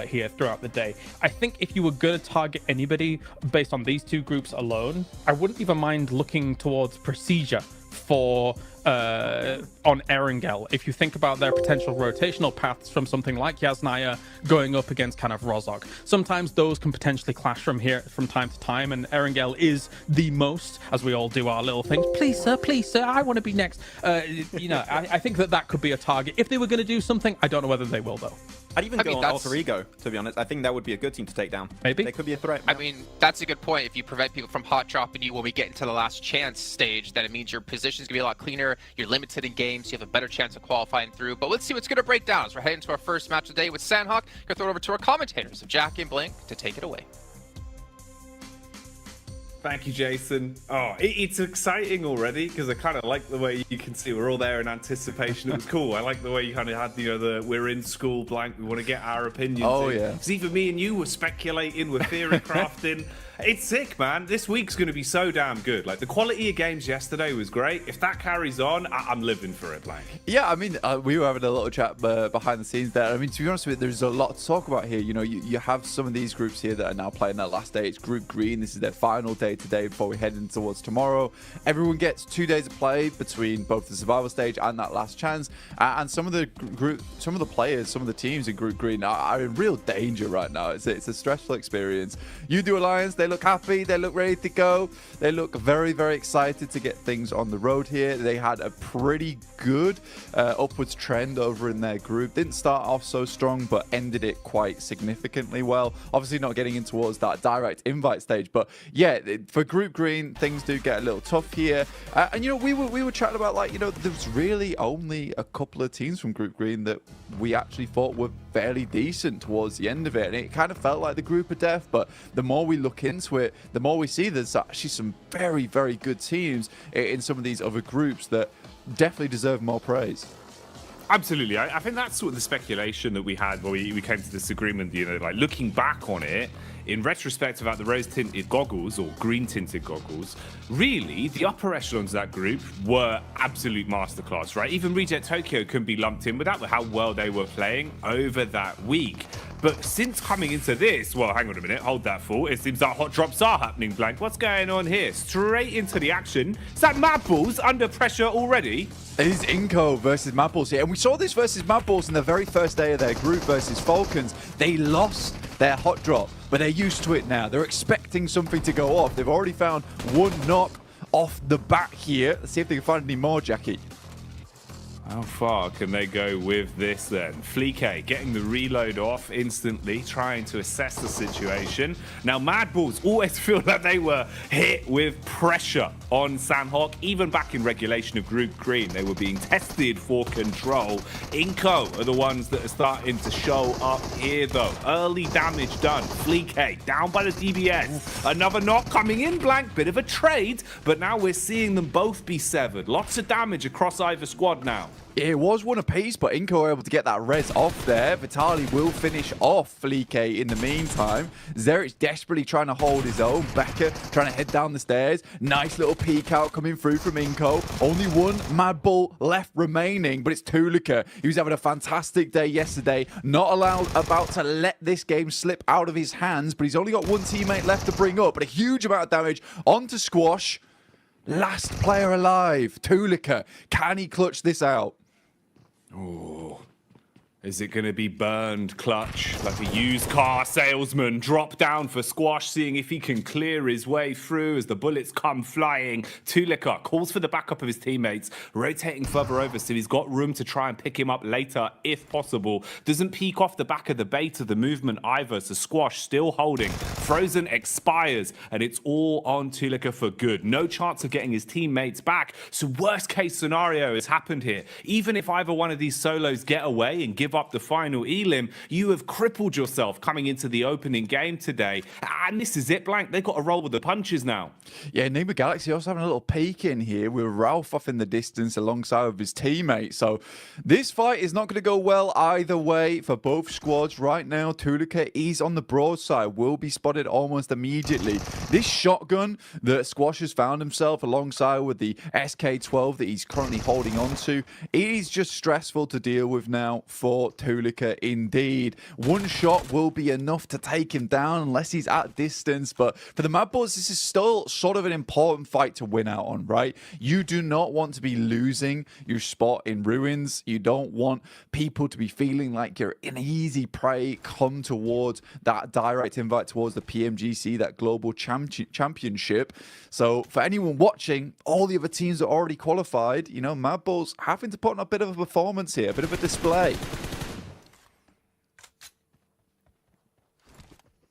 here throughout the day. I think if you were going to target anybody based on these two groups alone, I wouldn't even mind looking towards Procedure for on Erangel. If you think about their potential rotational paths from something like Yasnaya going up against kind of Rozhok, sometimes those can potentially clash from time to time, and Erangel is the most, as we all do our little things, please sir, I want to be next. I think that could be a target. If they were going to do something, I don't know whether they will though. I'd even go on Alter Ego, to be honest. I think that would be a good team to take down. Maybe. They could be a threat. I mean, that's a good point. If you prevent people from hot dropping you when we get into the last chance stage, then it means your position's going to be a lot cleaner. You're limited in games. You have a better chance of qualifying through. But let's see what's going to break down as we're heading to our first match of the day with Sandhawk. Going to throw it over to our commentators of Jack and Blink to take it away. Thank you, Jason. Oh, it's exciting already because I kind of like the way you can see we're all there in anticipation. It was cool. I like the way you kind of had the we're in school blank. We want to get our opinions. Oh in. yeah. Because even me and you were speculating, we're theory crafting. It's sick, man. This week's going to be so damn good. Like, the quality of games yesterday was great. If that carries on, I'm living for it, Blank. Yeah, I mean, we were having a little chat behind the scenes there. I mean, to be honest with you, there's a lot to talk about here. You know, you have some of these groups here that are now playing their last day. It's Group Green. This is their final day today before we head in towards tomorrow. Everyone gets 2 days of play between both the survival stage and that last chance. And some of the players, some of the teams in Group Green are in real danger right now. It's a stressful experience. U2 Alliance, they look happy, they look ready to go, they look very, very excited to get things on the road here. They had a pretty good upwards trend over in their group. Didn't start off so strong, but ended it quite significantly well. Obviously not getting in towards that direct invite stage, but yeah, for Group Green, things do get a little tough here. And you know, we were chatting about, like, you know, there's really only a couple of teams from Group Green that we actually thought were fairly decent towards the end of it, and it kind of felt like the group of death. But the more we look into it, the more we see there's actually some very, very good teams in some of these other groups that definitely deserve more praise. Absolutely. I think that's sort of the speculation that we had when we came to this agreement, you know, like looking back on it, in retrospect about the rose-tinted goggles or green-tinted goggles, really, the upper echelons of that group were absolute masterclass, right? Even Reject Tokyo can be lumped in with that, with how well they were playing over that week. But since coming into this, well, hang on a minute, hold that thought. It seems that hot drops are happening, Blank. What's going on here? Straight into the action. Is that Mad Bulls under pressure already? It is Inco versus Mad Bulls here. And we saw this versus Mad Bulls in the very first day of their group versus Falcons. They lost their hot drop, but they're used to it now. They're expecting something to go off. They've already found one knock off the bat here. Let's see if they can find any more, Jackie. How far can they go with this then? Fleek getting the reload off instantly, trying to assess the situation. Now, Mad Bulls always feel like they were hit with pressure on Sandhawk. Even back in regulation of Group Green, they were being tested for control. Inco are the ones that are starting to show up here, though. Early damage done. Fleek down by the DBS. Another knock coming in, Blank. Bit of a trade, but now we're seeing them both be severed. Lots of damage across either squad now. It was one apiece, but Inco were able to get that res off there. Vitali will finish off Fleek in the meantime. Zerich desperately trying to hold his own. Becker trying to head down the stairs. Nice little peek out coming through from Inco. Only one Mad Bull left remaining, but it's Tulika. He was having a fantastic day yesterday. Not about to let this game slip out of his hands, but he's only got one teammate left to bring up. But a huge amount of damage onto Squash. Last player alive, Tulika. Can he clutch this out? Oh, is it going to be burned clutch like a used car salesman? Drop down for Squash, seeing if he can clear his way through as the bullets come flying. Tulika calls for the backup of his teammates, rotating further over so he's got room to try and pick him up later if possible. Doesn't peek off the back of the bait of the movement either, so Squash still holding. Frozen expires, and it's all on Tulika for good. No chance of getting his teammates back, so worst case scenario has happened here. Even if either one of these solos get away and give give up the final elim, you have crippled yourself coming into the opening game today. And this is it, Blank. They've got to roll with the punches now. Yeah, Nima Galaxy also having a little peek in here with Ralph off in the distance alongside with his teammate. So this fight is not going to go well either way for both squads right now. Tulika is on the broadside, will be spotted almost immediately. This shotgun that Squash has found himself alongside with the SK-12 that he's currently holding on to, it is just stressful to deal with now for Tulika indeed. One shot will be enough to take him down unless he's at distance, but for the Mad Bulls, this is still sort of an important fight to win out on, right? You do not want to be losing your spot in Ruins. You don't want people to be feeling like you're an easy prey come towards that direct invite towards the PMGC, that global championship. So for anyone watching, all the other teams are already qualified. You know, Mad Bulls having to put on a bit of a performance here, a bit of a display.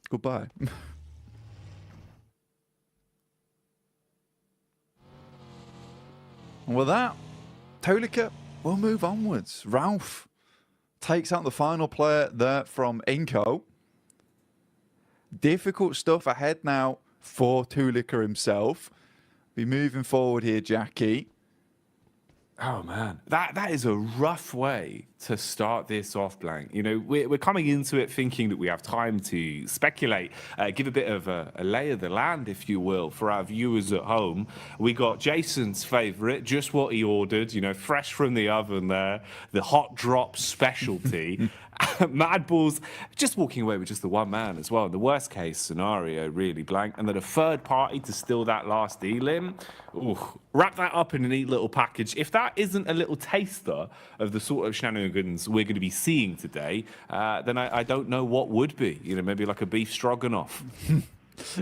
Goodbye. And with that, Tulika will move onwards. Ralph takes out the final player there from Inco. Difficult stuff ahead now for Tulika himself. Be moving forward here, Jackie. Oh man, that is a rough way to start this off, Blank. You know, we're coming into it thinking that we have time to speculate, give a bit of a lay of the land, if you will, for our viewers at home. We got Jason's favourite, just what he ordered, you know, fresh from the oven there, the hot drop specialty. Mad Bulls just walking away with just the one man as well. The worst case scenario, really, Blank. And then a third party to steal that last elim. Ooh, wrap that up in a neat little package. If that isn't a little taster of the sort of shenanigans we're going to be seeing today, then I don't know what would be. You know, maybe like a beef stroganoff.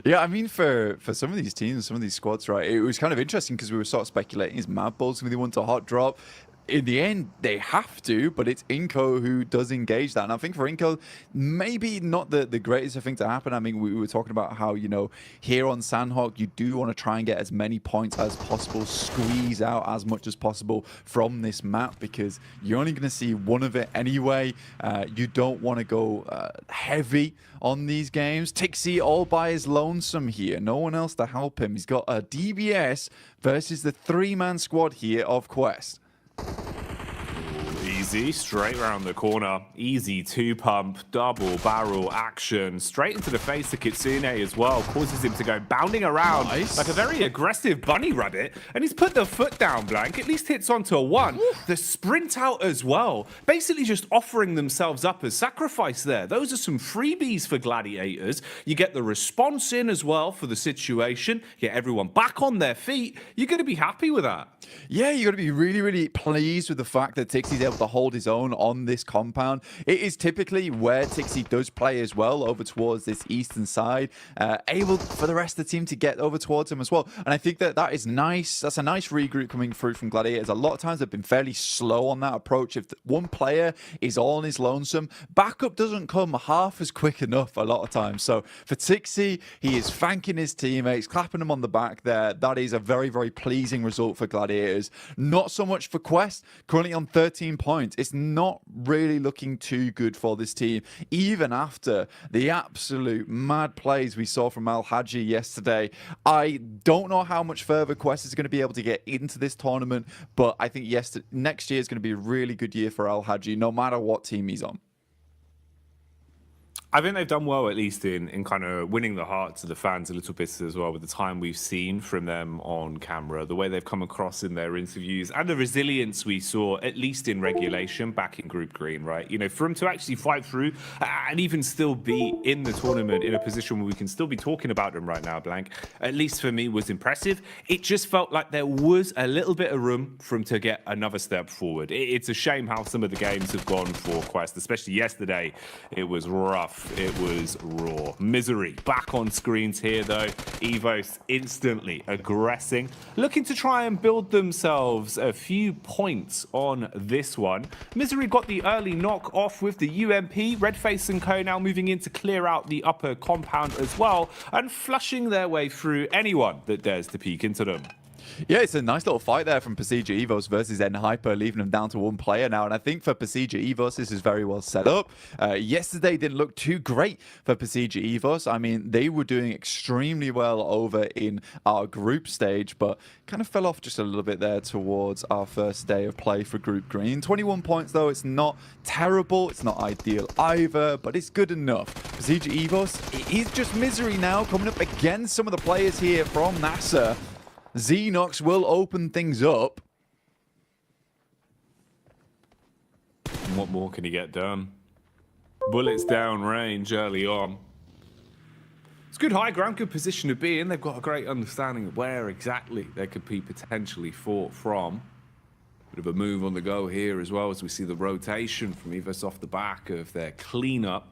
Yeah, I mean, for some of these teams, some of these squads, right, it was kind of interesting because we were sort of speculating, is Mad Bulls going to want a hot drop? In the end, they have to, but it's Inco who does engage that. And I think for Inco, maybe not the greatest thing to happen. I mean, we were talking about how, you know, here on Sandhawk, you do want to try and get as many points as possible, squeeze out as much as possible from this map, because you're only going to see one of it anyway. You don't want to go heavy on these games. Tixie all by his lonesome here. No one else to help him. He's got a DBS versus the three-man squad here of Quest. Easy, straight around the corner. Easy two-pump, double barrel action. Straight into the face of Kitsune as well. Causes him to go bounding around like a very aggressive bunny rabbit. And he's put the foot down, Blank. At least hits onto a one. The sprint out as well. Basically just offering themselves up as sacrifice there. Those are some freebies for Gladiators. You get the response in as well for the situation. Get everyone back on their feet. You're going to be happy with that. Yeah, you're going to be really, really pleased with the fact that Tixie's able to hold his own on this compound. It is typically where Tixie does play as well, over towards this eastern side, able for the rest of the team to get over towards him as well. And I think that that is nice. That's a nice regroup coming through from Gladiators. A lot of times they've been fairly slow on that approach. If one player is all on his lonesome, backup doesn't come half as quick enough a lot of times. So for Tixie, he is thanking his teammates, clapping them on the back there. That is a very, very pleasing result for Gladiators. Not so much for Quest, currently on 13 points. It's not really looking too good for this team, even after the absolute mad plays we saw from Al Haji yesterday. I don't know how much further Quest is going to be able to get into this tournament, but I think next year is going to be a really good year for Al Haji, no matter what team he's on. I think they've done well, at least in kind of winning the hearts of the fans a little bit as well, with the time we've seen from them on camera, the way they've come across in their interviews, and the resilience we saw, at least in regulation, back in Group Green, right? You know, for them to actually fight through and even still be in the tournament in a position where we can still be talking about them right now, Blank, at least for me, was impressive. It just felt like there was a little bit of room for them to get another step forward. It's a shame how some of the games have gone for Quest, especially yesterday. It was rough. It was raw. Misery back on screens here, though. Evos instantly aggressing, looking to try and build themselves a few points on this one. Misery got the early knock off with the UMP. Redface and Co now moving in to clear out the upper compound as well, and flushing their way through anyone that dares to peek into them. Yeah, it's a nice little fight there from Pasija Evos versus N-Hyper, leaving them down to one player now. And I think for Pasija Evos, this is very well set up. Yesterday didn't look too great for Pasija Evos. I mean, they were doing extremely well over in our group stage, but kind of fell off just a little bit there towards our first day of play for Group Green. 21 points, though. It's not terrible. It's not ideal either, but it's good enough. Pasija Evos, it is just misery now coming up against some of the players here from NASA. Xenox will open things up. And what more can he get done? Bullets down range early on. It's good high ground, good position to be in. They've got a great understanding of where exactly they could be potentially fought from. Bit of a move on the go here as well as we see the rotation from Evos off the back of their cleanup.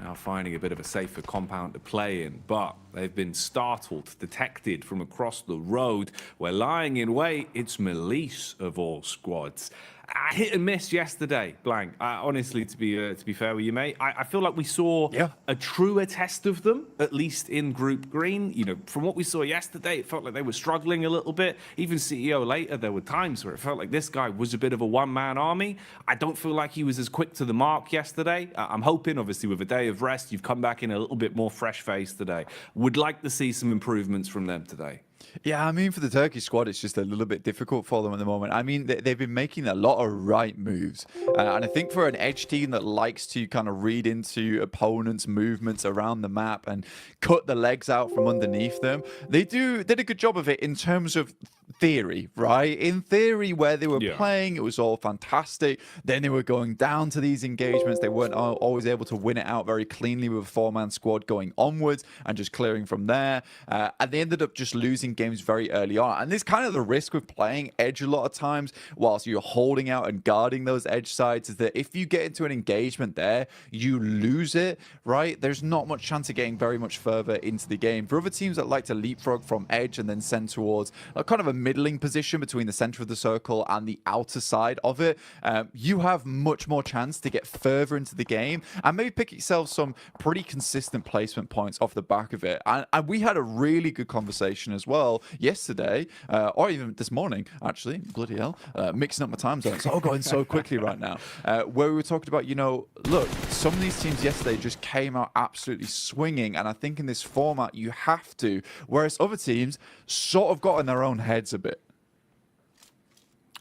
Now finding a bit of a safer compound to play in, but they've been startled, detected from across the road. We're lying in wait. It's Melise of all squads. I hit and miss yesterday, Blank. Honestly, to be fair with you, mate, I feel like we saw a truer test of them, at least in Group Green. You know, from what we saw yesterday, it felt like they were struggling a little bit. Even CEO later, there were times where it felt like this guy was a bit of a one-man army. I don't feel like he was as quick to the mark yesterday. I'm hoping, obviously, with a day of rest, you've come back in a little bit more fresh-faced today. Would like to see some improvements from them today. Yeah, I mean, for the Turkish squad, it's just a little bit difficult for them at the moment. I mean, they've been making a lot of right moves. And I think for an Edge team that likes to kind of read into opponents' movements around the map and cut the legs out from underneath them, they did a good job of it in terms of theory, right? In theory, where they were playing, it was all fantastic. Then they were going down to these engagements. They weren't always able to win it out very cleanly with a four-man squad going onwards and just clearing from there. And they ended up just losing games very early on. And this kind of the risk with playing Edge a lot of times whilst you're holding out and guarding those Edge sides is that if you get into an engagement there, you lose it, right? There's not much chance of getting very much further into the game. For other teams that like to leapfrog from Edge and then send towards kind of a middling position between the center of the circle and the outer side of it, you have much more chance to get further into the game and maybe pick yourself some pretty consistent placement points off the back of it. And we had a really good conversation as well yesterday, or even this morning, actually, bloody hell, mixing up my time zones. It's all going so quickly right now, where we were talking about, you know, look, some of these teams yesterday just came out absolutely swinging, and I think in this format you have to, whereas other teams sort of got in their own heads a bit.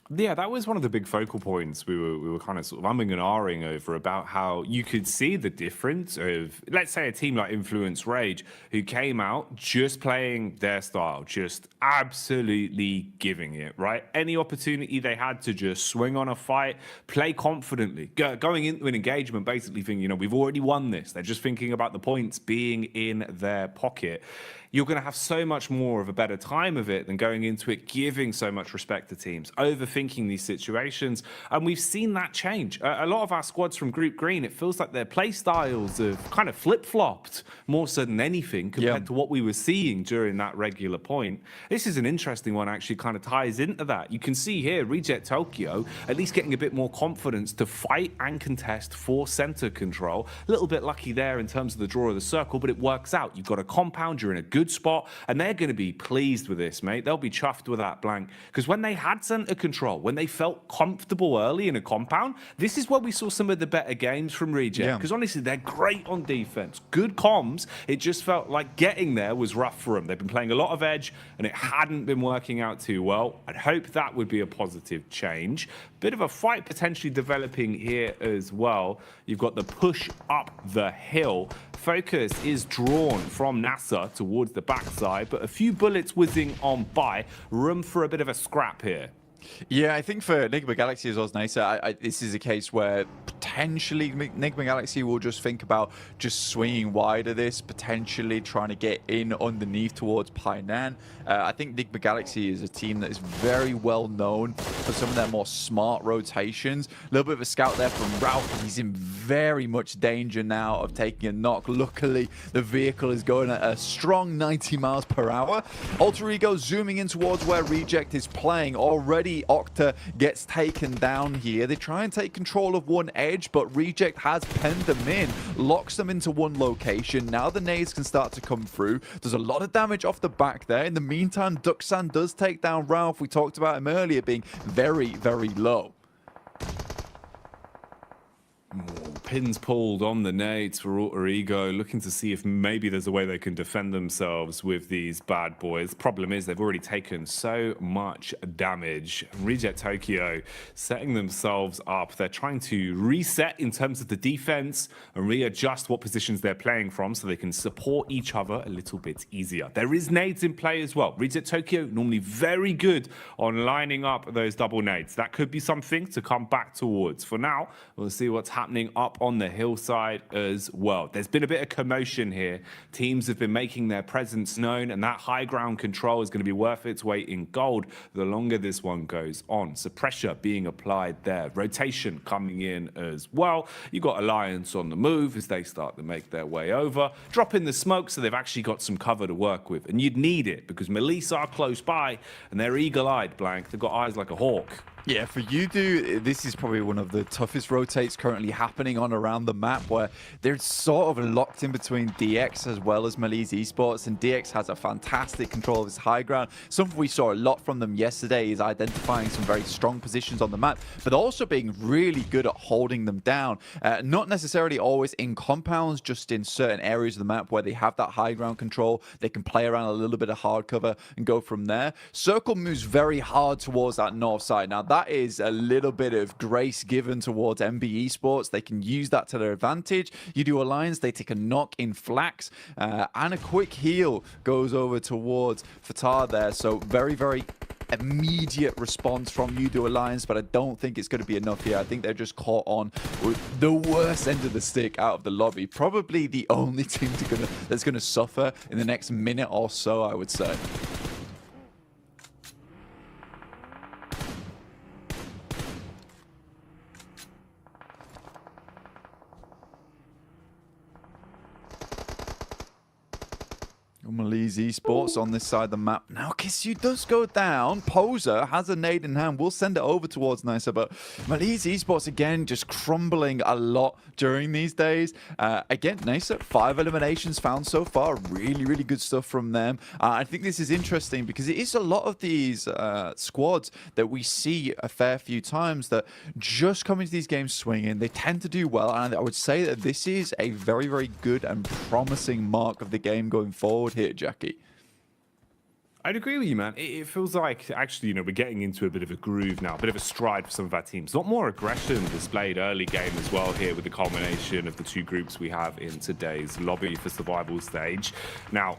Yeah, that was one of the big focal points we were kind of sort of umming and ahhing over, about how you could see the difference of, let's say, a team like Influence Rage, who came out just playing their style, just absolutely giving it, right? Any opportunity they had to just swing on a fight, play confidently, going into an engagement, basically thinking, you know, we've already won this. They're just thinking about the points being in their pocket. You're going to have so much more of a better time of it than going into it giving so much respect to teams, overthinking these situations. And we've seen that change. A lot of our squads from Group Green, it feels like their play styles have kind of flip-flopped more so than anything compared to what we were seeing during that regular point. This is an interesting one, actually kind of ties into that. You can see here, Reject Tokyo at least getting a bit more confidence to fight and contest for center control. A little bit lucky there in terms of the draw of the circle, but it works out. You've got a compound, you're in a good spot, and they're going to be pleased with this, mate. They'll be chuffed with that, Blank, because when they had center control, when they felt comfortable early in a compound, this is where we saw some of the better games from Reject, because honestly, they're great on defense, good comms. It just felt like getting there was rough for them. They've been playing a lot of Edge, and it hadn't been working out too well. I'd hope that would be a positive change. Bit of a fight potentially developing here as well. You've got the push up the hill. Focus is drawn from NASA towards the backside, but a few bullets whizzing on by. Room for a bit of a scrap here. Yeah, I think for Enigma Galaxy as well as NASA, this is a case where potentially Enigma Galaxy will just think about just swinging wide of this, potentially trying to get in underneath towards Painan. I think Enigma Galaxy is a team that is very well known for some of their more smart rotations. A little bit of a scout there from Ralph. He's in very much danger now of taking a knock. Luckily, the vehicle is going at a strong 90 miles per hour. Alter Ego zooming in towards where Reject is playing. Already Octa gets taken down here. They try and take control of one Edge, much, but Reject has penned them in, locks them into one location. Now the nades can start to come through. There's a lot of damage off the back there. In the meantime, Duxan does take down Ralph. We talked about him earlier being very, very low. Pins pulled on the nades for Alter Ego, looking to see if maybe there's a way they can defend themselves with these bad boys. Problem is they've already taken so much damage. Reject Tokyo setting themselves up. They're trying to reset in terms of the defense and readjust what positions they're playing from so they can support each other a little bit easier. There is nades in play as well. Reject Tokyo normally very good on lining up those double nades. That could be something to come back towards. For now, we'll see what's happening up on the hillside as well. There's been a bit of commotion here. Teams have been making their presence known, and that high ground control is going to be worth its weight in gold the longer this one goes on. So pressure being applied there. Rotation coming in as well. You've got Alliance on the move as they start to make their way over. Drop in the smoke so they've actually got some cover to work with. And you'd need it because Melissa are close by and they're eagle-eyed, Blank. They've got eyes like a hawk. Yeah, for Yudu, this is probably one of the toughest rotates currently happening on around the map, where they're sort of locked in between DX as well as Malice Esports, and DX has a fantastic control of his high ground. Something we saw a lot from them yesterday is identifying some very strong positions on the map, but also being really good at holding them down. Not necessarily always in compounds, just in certain areas of the map where they have that high ground control. They can play around a little bit of hard cover and go from there. Circle moves very hard towards that north side. Now, that is a little bit of grace given towards MB Esports. They can use that to their advantage. You do Alliance, they take a knock in Flax, and a quick heal goes over towards Fatah there. So very, very immediate response from Yudu Alliance, but I don't think it's going to be enough here. I think they're just caught on with the worst end of the stick out of the lobby. Probably the only team that's going to suffer in the next minute or so, I would say. Malice Esports on this side of the map. Now, Kisyu does go down. Poser has a nade in hand. We'll send it over towards Nisa, but Malice Esports, again, just crumbling a lot during these days. Again, Nisa, 5 eliminations found so far. Really, really good stuff from them. I think this is interesting because it is a lot of these squads that we see a fair few times that just come into these games swinging. They tend to do well, and I would say that this is a very, very good and promising mark of the game going forward here, Jackie. I'd agree with you, man. It feels like, actually, we're getting into a bit of a groove now, a bit of a stride for some of our teams. A lot more aggression displayed early game as well here with the culmination of the two groups we have in today's lobby for survival stage. Now,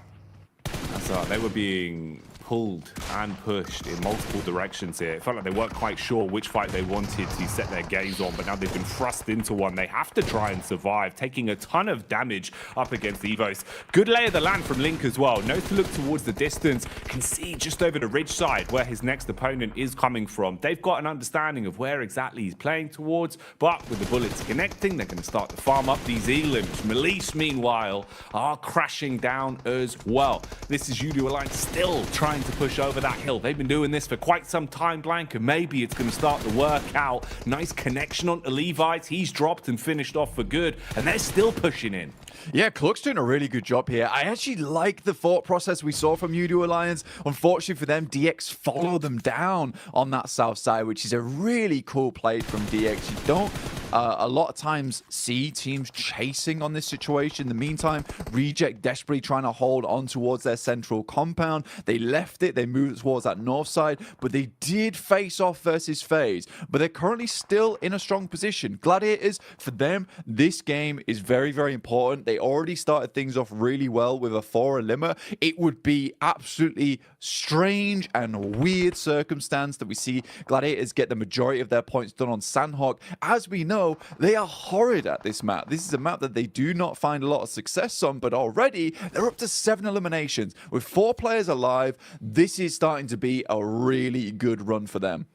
they were being pulled and pushed in multiple directions here. It felt like they weren't quite sure which fight they wanted to set their gaze on, but now they've been thrust into one. They have to try and survive, taking a ton of damage up against the Evos. Good lay of the land from Link as well. Knows to look towards the distance, can see just over the ridge side where his next opponent is coming from. They've got an understanding of where exactly he's playing towards, but with the bullets connecting, they're going to start to farm up these elims. Malice, meanwhile, are crashing down as well. This is Yudu Alliance still trying to push over that hill. They've been doing this for quite some time, Blank, and maybe it's going to start to work out. Nice connection onto Levi's. He's dropped and finished off for good, and they're still pushing in. Yeah, Cluck's doing a really good job here. I actually like the thought process we saw from Yudu Alliance. Unfortunately for them, DX followed them down on that south side, which is a really cool play from DX. You don't a lot of times see teams chasing on this situation. In the meantime, Reject desperately trying to hold on towards their central compound. They left it, they moved towards that north side, but they did face off versus FaZe. But they're currently still in a strong position. Gladiators, for them, this game is very, very important. They already started things off really well with a 4 limmer. It would be absolutely strange and weird circumstance that we see Gladiators get the majority of their points done on Sandhawk. As we know, they are horrid at this map. This is a map that they do not find a lot of success on, but already they're up to 7 eliminations. With 4 players alive, this is starting to be a really good run for them.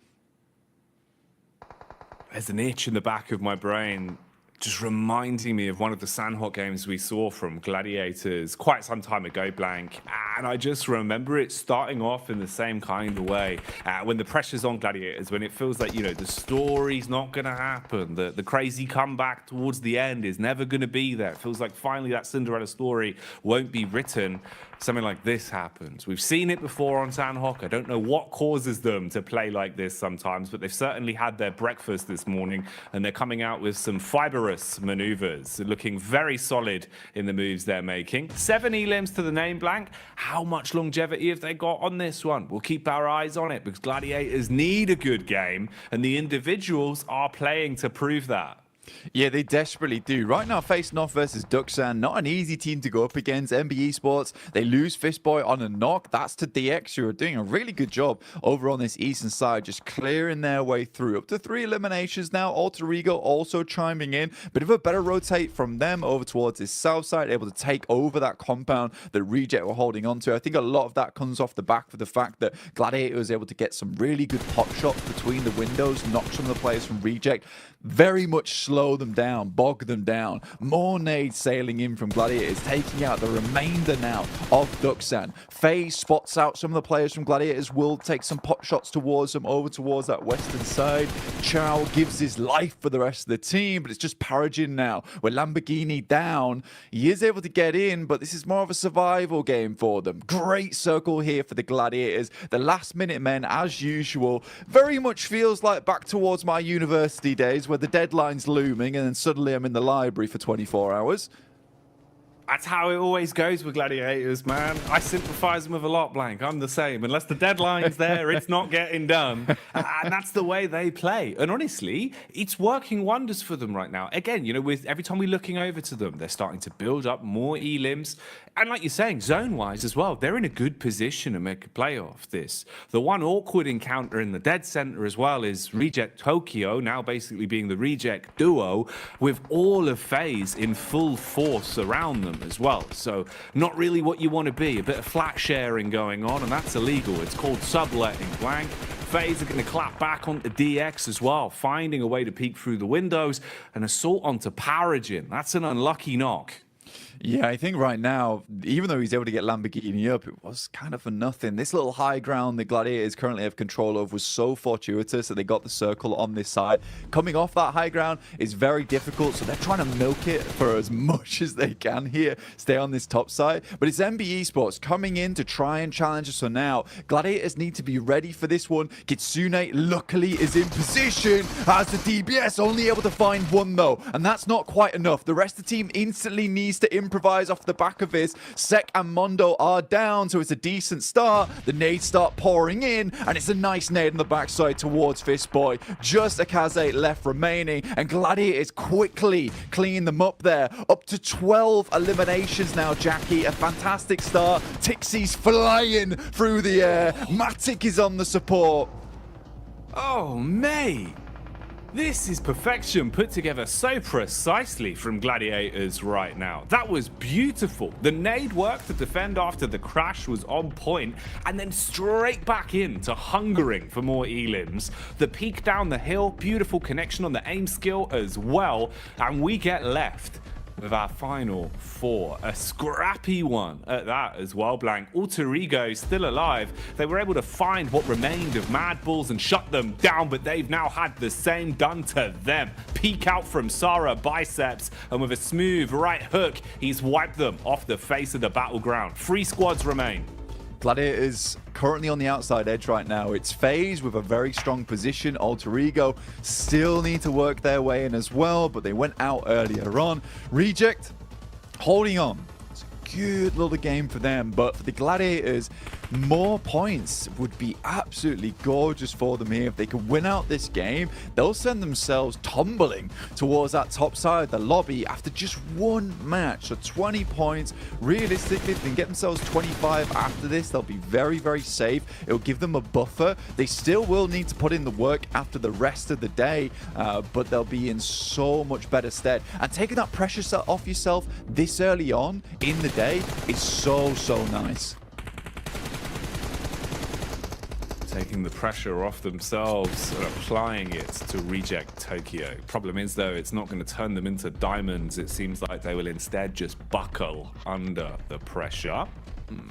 There's an itch in the back of my brain just reminding me of one of the Sandhawk games we saw from Gladiators quite some time ago, Blank. And I just remember it starting off in the same kind of way. When the pressure's on Gladiators, when it feels like, the story's not going to happen, the crazy comeback towards the end is never going to be there. It feels like finally that Cinderella story won't be written. Something like this happens. We've seen it before on Sanhok. I don't know what causes them to play like this sometimes, but they've certainly had their breakfast this morning, and they're coming out with some fibrous maneuvers, looking very solid in the moves they're making. 7 elims to the name blank. How much longevity have they got on this one? We'll keep our eyes on it because Gladiators need a good game, and the individuals are playing to prove that. Yeah, they desperately do. Right now, facing off versus Duxan, not an easy team to go up against. MBE Sports, they lose Fistboy on a knock. That's to DX, who are doing a really good job over on this eastern side, just clearing their way through. Up to 3 eliminations now. Alter Ego also chiming in. Bit of a better rotate from them over towards this south side, able to take over that compound that Reject were holding on to. I think a lot of that comes off the back of the fact that Gladiator was able to get some really good pop shots between the windows, knock some of the players from Reject. Very much slow them down, bog them down. More nades sailing in from Gladiators, taking out the remainder now of Duxan. FaZe spots out some of the players from Gladiators, will take some pot shots towards them, over towards that western side. Chow gives his life for the rest of the team, but it's just Paragin now. With Lamborghini down, he is able to get in, but this is more of a survival game for them. Great circle here for the Gladiators. The last minute men, as usual, very much feels like back towards my university days, where the deadline's looming and then suddenly I'm in the library for 24 hours. That's how it always goes with Gladiators, man. I sympathize with a lot, Blank. I'm the same. Unless the deadline's there, it's not getting done. And that's the way they play. And honestly, it's working wonders for them right now. Again, with every time we're looking over to them, they're starting to build up more elims. And like you're saying, zone-wise as well, they're in a good position to make a play off this. The one awkward encounter in the dead center as well is Reject Tokyo, now basically being the Reject duo, with all of FaZe in full force around them as well. So not really what you want to be. A bit of flat sharing going on, and that's illegal. It's called subletting, Blank. FaZe are going to clap back onto DX as well, finding a way to peek through the windows. An assault onto Paragin. That's an unlucky knock. Yeah, I think right now, even though he's able to get Lamborghini up, it was kind of for nothing. This little high ground the Gladiators currently have control of was so fortuitous that they got the circle on this side. Coming off that high ground is very difficult, so they're trying to milk it for as much as they can here, stay on this top side. But it's MBE Sports coming in to try and challenge us. So now, Gladiators need to be ready for this one. Kitsune luckily is in position as the DBS, only able to find one though, and that's not quite enough. The rest of the team instantly needs to improvise off the back of this. Sek and Mondo are down, so it's a decent start. The nades start pouring in, and it's a nice nade on the backside towards Fistboy. Just Akaze left remaining, and Gladiators quickly clean them up there. Up to 12 eliminations now, Jackie. A fantastic start. Tixie's flying through the air. Matic is on the support. Oh, mate. This is perfection put together so precisely from Gladiators right now. That was beautiful. The nade work to defend after the crash was on point, and then straight back into hungering for more elims. The peek down the hill, beautiful connection on the aim skill as well, and we get left with our final 4. A scrappy one at that as well, Blank. Alter Ego still alive. They were able to find what remained of Mad Bulls and shut them down, but they've now had the same done to them. Peek out from Sarah Biceps, and with a smooth right hook, he's wiped them off the face of the battleground. 3 squads remain. Gladiators currently on the outside edge right now. It's FaZe with a very strong position. Alter Ego still need to work their way in as well, but they went out earlier on. Reject holding on. It's a good little game for them, but for the Gladiators, more points would be absolutely gorgeous for them here. If they could win out this game, they'll send themselves tumbling towards that top side of the lobby after just one match. So 20 points. Realistically, if they can get themselves 25 after this, they'll be very, very safe. It'll give them a buffer. They still will need to put in the work after the rest of the day, but they'll be in so much better stead. And taking that pressure off yourself this early on in the day is so, so nice. Taking the pressure off themselves and applying it to Reject Tokyo. Problem is, though, it's not going to turn them into diamonds. It seems like they will instead just buckle under the pressure.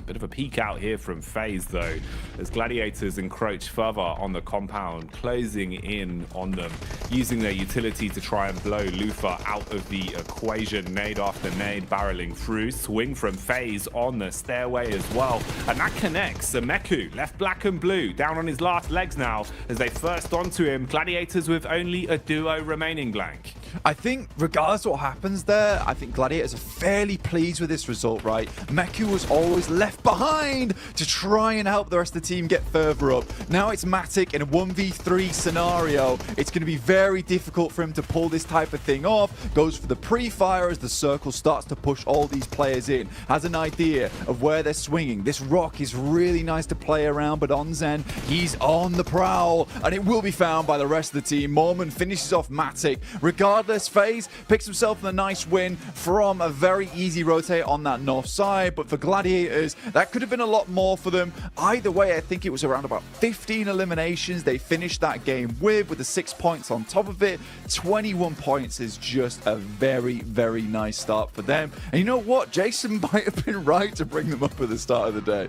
Bit of a peek out here from FaZe, though, as Gladiators encroach further on the compound, closing in on them, using their utility to try and blow Lufa out of the equation. Nade after nade barreling through. Swing from FaZe on the stairway as well. And that connects. Meku left black and blue, down on his last legs now, as they first onto him. Gladiators with only a duo remaining, Blank. I think regardless of what happens there, I think Gladiators are fairly pleased with this result, right? Meku was always left behind to try and help the rest of the team get further up. Now it's Matic in a 1v3 scenario. It's going to be very difficult for him to pull this type of thing off. Goes for the pre-fire as the circle starts to push all these players in. Has an idea of where they're swinging. This rock is really nice to play around, but Onzen, he's on the prowl, and it will be found by the rest of the team. Mormon finishes off Matic. Regardless, FaZe picks himself a nice win from a very easy rotate on that north side, but for Gladiators, that could have been a lot more for them. Either way, I think it was around about 15 eliminations they finished that game with the 6 points on top of it. 21 points is just a very, very nice start for them. And you know what? Jason might have been right to bring them up at the start of the day.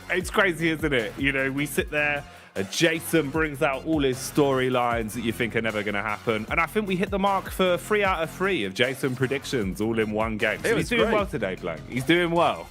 It's crazy, isn't it? You know, we sit there, Jason brings out all his storylines that you think are never going to happen. And I think we hit the mark for 3 out of 3 of Jason predictions all in one game. So he's doing well today, Blank. He's doing well.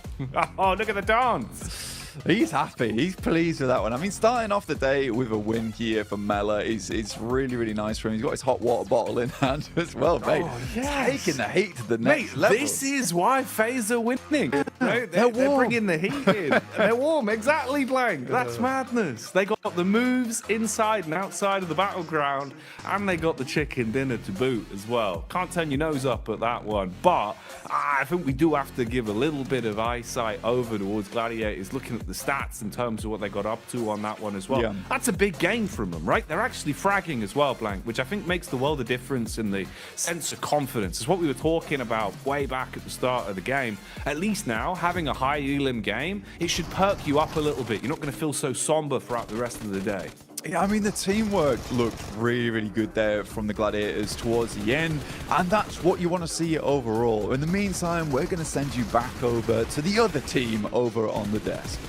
Oh, look at the dance. He's happy. He's pleased with that one. I mean, starting off the day with a win here for Mela is really, really nice for him. He's got his hot water bottle in hand as well, mate. Oh, yes. Taking the heat to the next level. This is why FaZe are winning. No, they're bringing the heat in. They're warm. Exactly, Blank. That's madness. They got the moves inside and outside of the battleground, and they got the chicken dinner to boot as well. Can't turn your nose up at that one, but I think we do have to give a little bit of eyesight over towards Gladiators, looking at the stats in terms of what they got up to on that one as well. Yeah. That's a big game from them, right? They're actually fragging as well, Blank, which I think makes the world of difference in the sense of confidence. It's what we were talking about way back at the start of the game. At least now, having a high elim game, it should perk you up a little bit. You're not going to feel so somber throughout the rest of the day. Yeah, I mean, the teamwork looked really, really good there from the Gladiators towards the end, and that's what you want to see overall. In the meantime, we're going to send you back over to the other team over on the desk.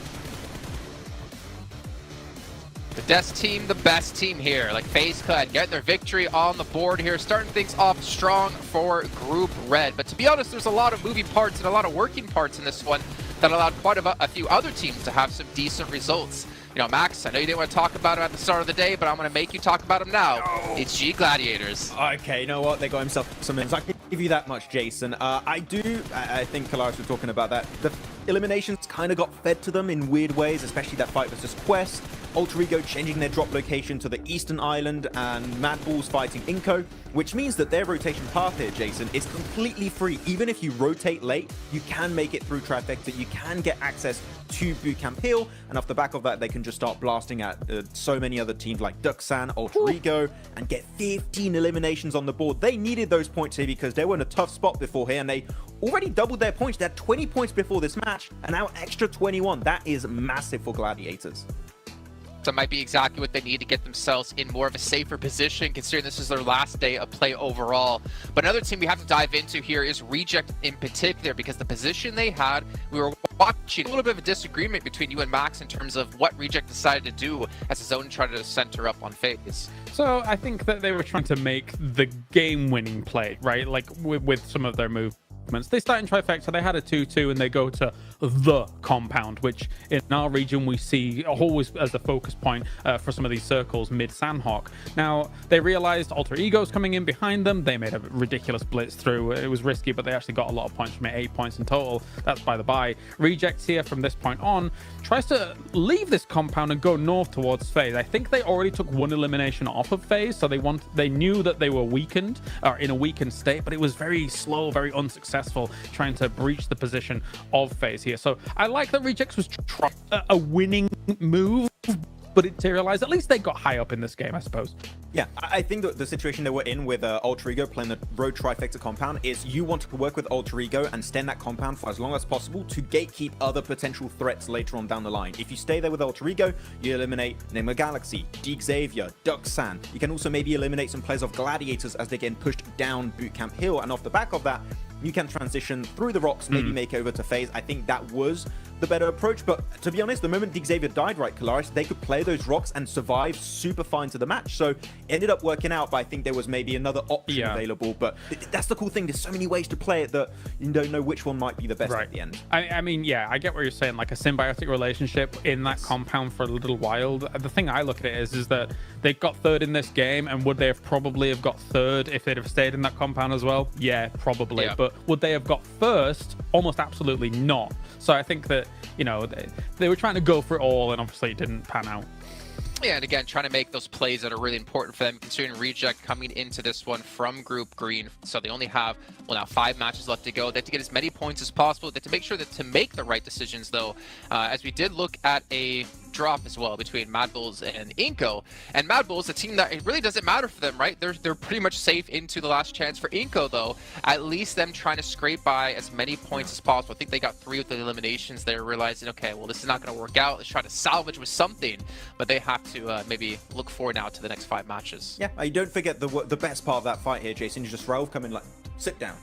The desk team, the best team here. Like FaZe could get their victory on the board here, starting things off strong for Group Red. But to be honest, there's a lot of moving parts and a lot of working parts in this one that allowed quite a few other teams to have some decent results. You know, Max, I know you didn't want to talk about him at the start of the day, but I'm going to make you talk about him now. No. It's G Gladiators. Okay, you know what? They got himself some wins. I can give you that much, Jason. I think Kalaris was talking about that. The eliminations kind of got fed to them in weird ways, especially that fight versus Quest. Alter Ego changing their drop location to the Eastern Island, and Mad Bulls fighting Inko, which means that their rotation path here, Jason, is completely free. Even if you rotate late, you can make it through Trifecta, you can get access to Bootcamp Hill, and off the back of that, they can just start blasting at so many other teams like Duxan, Alter Ego, and get 15 eliminations on the board. They needed those points here because they were in a tough spot before here, and they already doubled their points. They had 20 points before this match, and now extra 21. That is massive for Gladiators. That might be exactly what they need to get themselves in more of a safer position, considering this is their last day of play overall. But another team we have to dive into here is Reject in particular, because the position they had, we were watching a little bit of a disagreement between you and Max in terms of what Reject decided to do as his own tried to center up on FaZe. So I think that they were trying to make the game-winning play, right? Like with some of their moves. They start in Trifecta, they had a 2-2, and they go to the compound, which in our region we see always as a focus point for some of these circles mid Sandhawk. Now, they realized Alter Ego's coming in behind them. They made a ridiculous blitz through. It was risky, but they actually got a lot of points from it, 8 points in total. That's by the by. Rejects here from this point on tries to leave this compound and go north towards FaZe. I think they already took one elimination off of FaZe, so they knew that they were weakened, or in a weakened state, but it was very slow, very unsuccessful trying to breach the position of FaZe here. So I like that Rejects was a winning move, but it materialized. At least they got high up in this game, I suppose. Yeah, I think that the situation they were in with Alter Ego playing the Road Trifecta compound is you want to work with Alter Ego and stand that compound for as long as possible to gatekeep other potential threats later on down the line. If you stay there with Alter Ego, you eliminate Nigma Galaxy, Deke Xavier, Duxan. You can also maybe eliminate some players of Gladiators as they get pushed down Bootcamp Hill, and off the back of that, you can transition through the rocks, maybe make over to FaZe. I think that was the better approach. But to be honest, the moment Xavier died, right, Kalaris, they could play those rocks and survive super fine to the match. So it ended up working out, but I think there was maybe another option available. But that's the cool thing. There's so many ways to play it that you don't know which one might be the best at the end. I mean, yeah, I get what you're saying, like a symbiotic relationship in that compound for a little while. The thing I look at it is that they got third in this game, and would they have probably have got third if they'd have stayed in that compound as well? Yeah, probably. But would they have got first? Almost absolutely not. So I think that, you know, they were trying to go for it all, and obviously it didn't pan out. Yeah, and again, trying to make those plays that are really important for them, considering Reject coming into this one from Group Green. So they only have, well, now 5 matches left to go. They have to get as many points as possible. They have to make sure that to make the right decisions, though, as we did look at a drop as well between Mad Bulls and Inco. And Mad Bulls, a team that it really doesn't matter for them, right? They're pretty much safe into the last chance. For Inco, though, at least them trying to scrape by as many points as possible. I think they got 3 with the eliminations. They're realizing, okay, well, this is not going to work out. Let's try to salvage with something. But they have to maybe look forward now to the next 5 matches. Yeah, don't forget the best part of that fight here, Jason, is just Raouf coming like, sit down.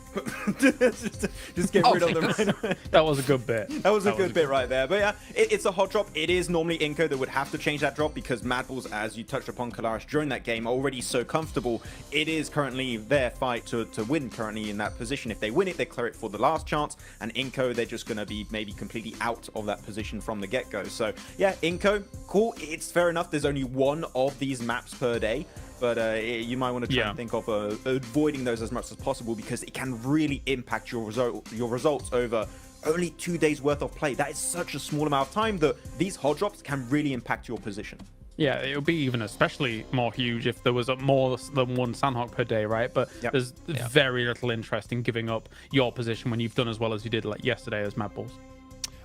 just get rid of them right away. That was a good bit. That was a good bit right there. But yeah, it's a hot drop. It is normally Inco that would have to change that drop because Mad Bulls, as you touched upon, Kalaris, during that game, are already so comfortable. It is currently their fight to win currently in that position. If they win it, they clear it for the last chance. And Inco, they're just going to be maybe completely out of that position from the get-go. So yeah, Inco, cool. It's fair enough. There's only 1 of these maps per day. But you might want to try and think of avoiding those as much as possible because it can really impact your results over only 2 days worth of play. That is such a small amount of time that these hot drops can really impact your position. Yeah, it would be even especially more huge if there was more than 1 Sandhawk per day, right? But there's very little interest in giving up your position when you've done as well as you did like yesterday as Mad Bulls.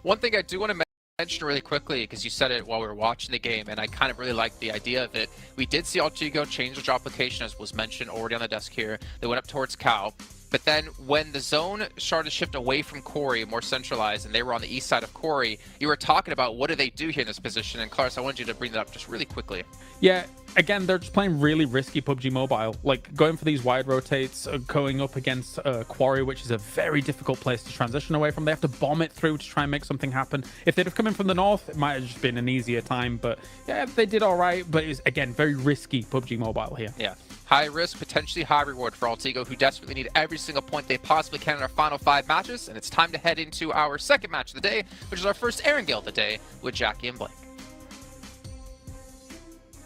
One thing I do want to mention really quickly, because you said it while we were watching the game, and I kind of really liked the idea of it. We did see Altigo change the drop location, as was mentioned already on the desk here. They went up towards Cow. But then when the zone started to shift away from Corey, more centralized, and they were on the east side of Corey, you were talking about what do they do here in this position. And Clarence, I wanted you to bring that up just really quickly. Yeah, again, they're just playing really risky PUBG Mobile. Like going for these wide rotates, going up against Quarry, which is a very difficult place to transition away from. They have to bomb it through to try and make something happen. If they'd have come in from the north, it might have just been an easier time. But yeah, they did all right. But it's, again, very risky PUBG Mobile here. Yeah. High risk, potentially high reward for Altigo, who desperately need every single point they possibly can in our final 5 matches. And it's time to head into our second match of the day, which is our first Erangel of the day with Jackie and Blake.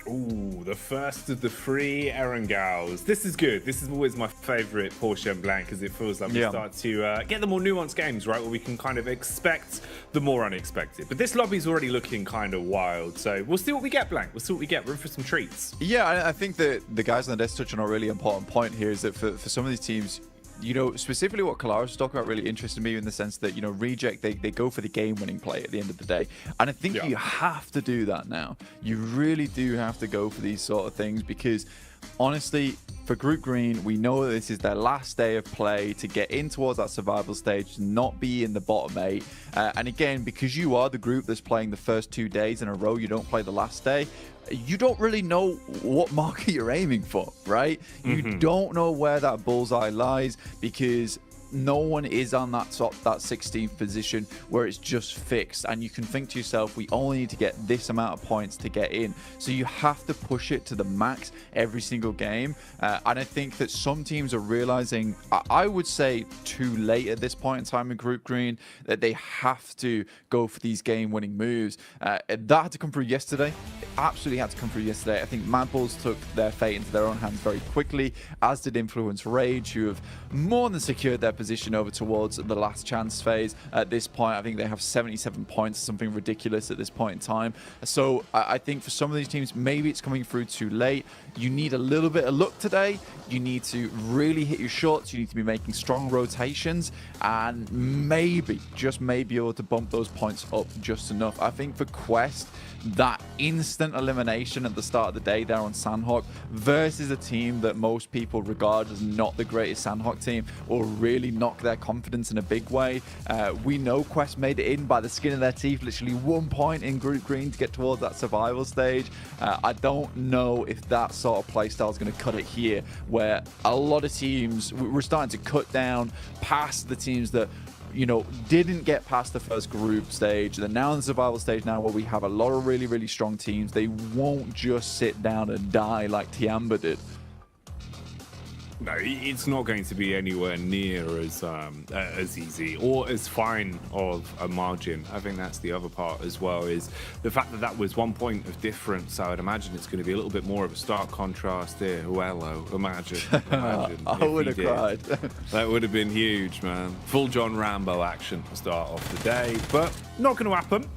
Ooh, the first of the 3 Erangels. This is good. This is always my favorite Porsche and Blanc because it feels like we start to get the more nuanced games, right? Where we can kind of expect the more unexpected. But this lobby's already looking kind of wild. So we'll see what we get, Blanc. We'll see what we get. We're in for some treats. Yeah, I think that the guys on the desk touch on a really important point here is that for some of these teams, you know, specifically what Kalaris was talking about really interested me in the sense that, you know, Reject, they go for the game-winning play at the end of the day. And I think you have to do that now. You really do have to go for these sort of things because, honestly, for Group Green, we know that this is their last day of play to get in towards that survival stage, to not be in the bottom 8. And again, because you are the group that's playing the first 2 days in a row, you don't play the last day, you don't really know what marker you're aiming for, right? You don't know where that bullseye lies because no one is on that 16th position where it's just fixed, and you can think to yourself, we only need to get this amount of points to get in. So you have to push it to the max every single game, and I think that some teams are realizing, I would say too late at this point in time in Group Green, that they have to go for these game-winning moves. That had to come through yesterday. It absolutely had to come through yesterday. I think Mad Bulls took their fate into their own hands very quickly, as did Influence Rage, who have more than secured their position over towards the last chance phase. At this point, I think they have 77 points, something ridiculous at this point in time. So I think for some of these teams, maybe it's coming through too late. You need a little bit of luck today. You need to really hit your shots. You need to be making strong rotations and maybe, just maybe, able to bump those points up just enough. I think for Quest, that instant elimination at the start of the day there on Sandhawk versus a team that most people regard as not the greatest Sandhawk team will really knock their confidence in a big way. We know Quest made it in by the skin of their teeth, literally 1 point in Group Green to get towards that survival stage. I don't know if that sort of playstyle is going to cut it here, where a lot of teams, we're starting to cut down past the teams that didn't get past the first group stage. They're now in the survival stage now where we have a lot of really, really strong teams. They won't just sit down and die like Tiamba did. No, it's not going to be anywhere near as easy or as fine of a margin. I think that's the other part as well, is the fact that was 1 point of difference. I would imagine it's going to be a little bit more of a stark contrast here. Well, imagine I would have cried. That would have been huge, man. Full John Rambo action to start off the day, but not going to happen.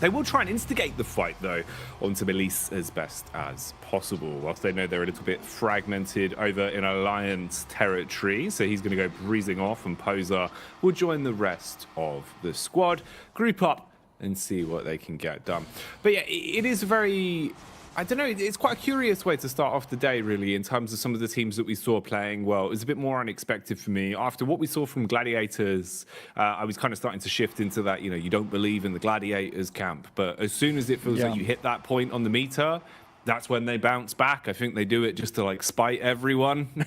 They will try and instigate the fight, though, onto Melise as best as possible, whilst they know they're a little bit fragmented over in Alliance territory. So he's going to go breezing off, and Poser will join the rest of the squad, group up and see what they can get done. But yeah, it is very, I don't know, it's quite a curious way to start off the day, really, in terms of some of the teams that we saw playing well. It was a bit more unexpected for me. After what we saw from Gladiators, I was kind of starting to shift into that, you don't believe in the Gladiators camp. But as soon as it feels like you hit that point on the meter, that's when they bounce back. I think they do it just to like spite everyone.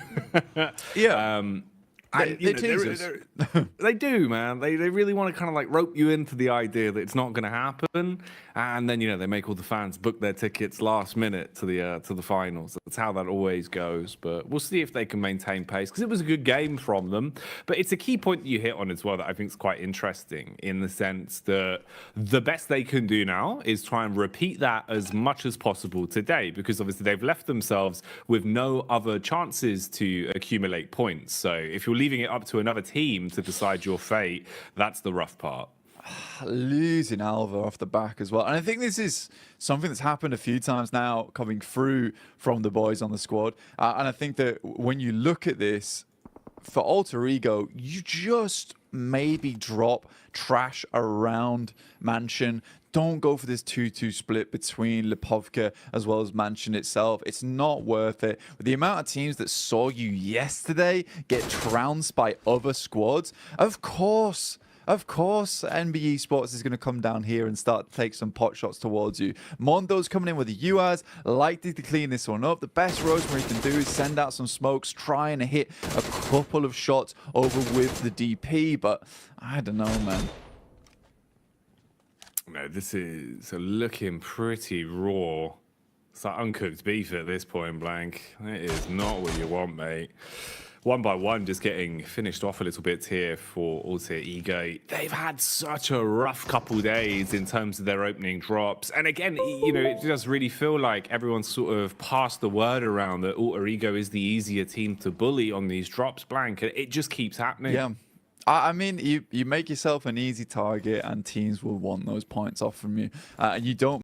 They do, man. They really want to kind of like rope you into the idea that it's not going to happen, and then they make all the fans book their tickets last minute to the finals. That's how that always goes. But we'll see if they can maintain pace, because it was a good game from them. But it's a key point that you hit on as well that I think is quite interesting, in the sense that the best they can do now is try and repeat that as much as possible today, because obviously they've left themselves with no other chances to accumulate points. So if you're leaving it up to another team to decide your fate, that's the rough part. Losing Alva off the back as well. And I think this is something that's happened a few times now coming through from the boys on the squad. And I think that when you look at this, for Alter Ego, you just maybe drop trash around Mansion. Don't go for this 2-2 split between Lipovka as well as Mansion itself. It's not worth it. With the amount of teams that saw you yesterday get trounced by other squads, of course, NBE Sports is going to come down here and start to take some pot shots towards you. Mondo's coming in with the UAS, likely to clean this one up. The best Rosemary can do is send out some smokes, try and hit a couple of shots over with the DP, but I don't know, man. No, this is looking pretty raw. It's like uncooked beef at this point, Blank. It is not what you want, mate. One by one, just getting finished off a little bit here for Alter Ego. They've had such a rough couple days in terms of their opening drops. And again, it does really feel like everyone's sort of passed the word around that Alter Ego is the easier team to bully on these drops, Blank. It just keeps happening. Yeah. I mean, you make yourself an easy target and teams will want those points off from you. And you don't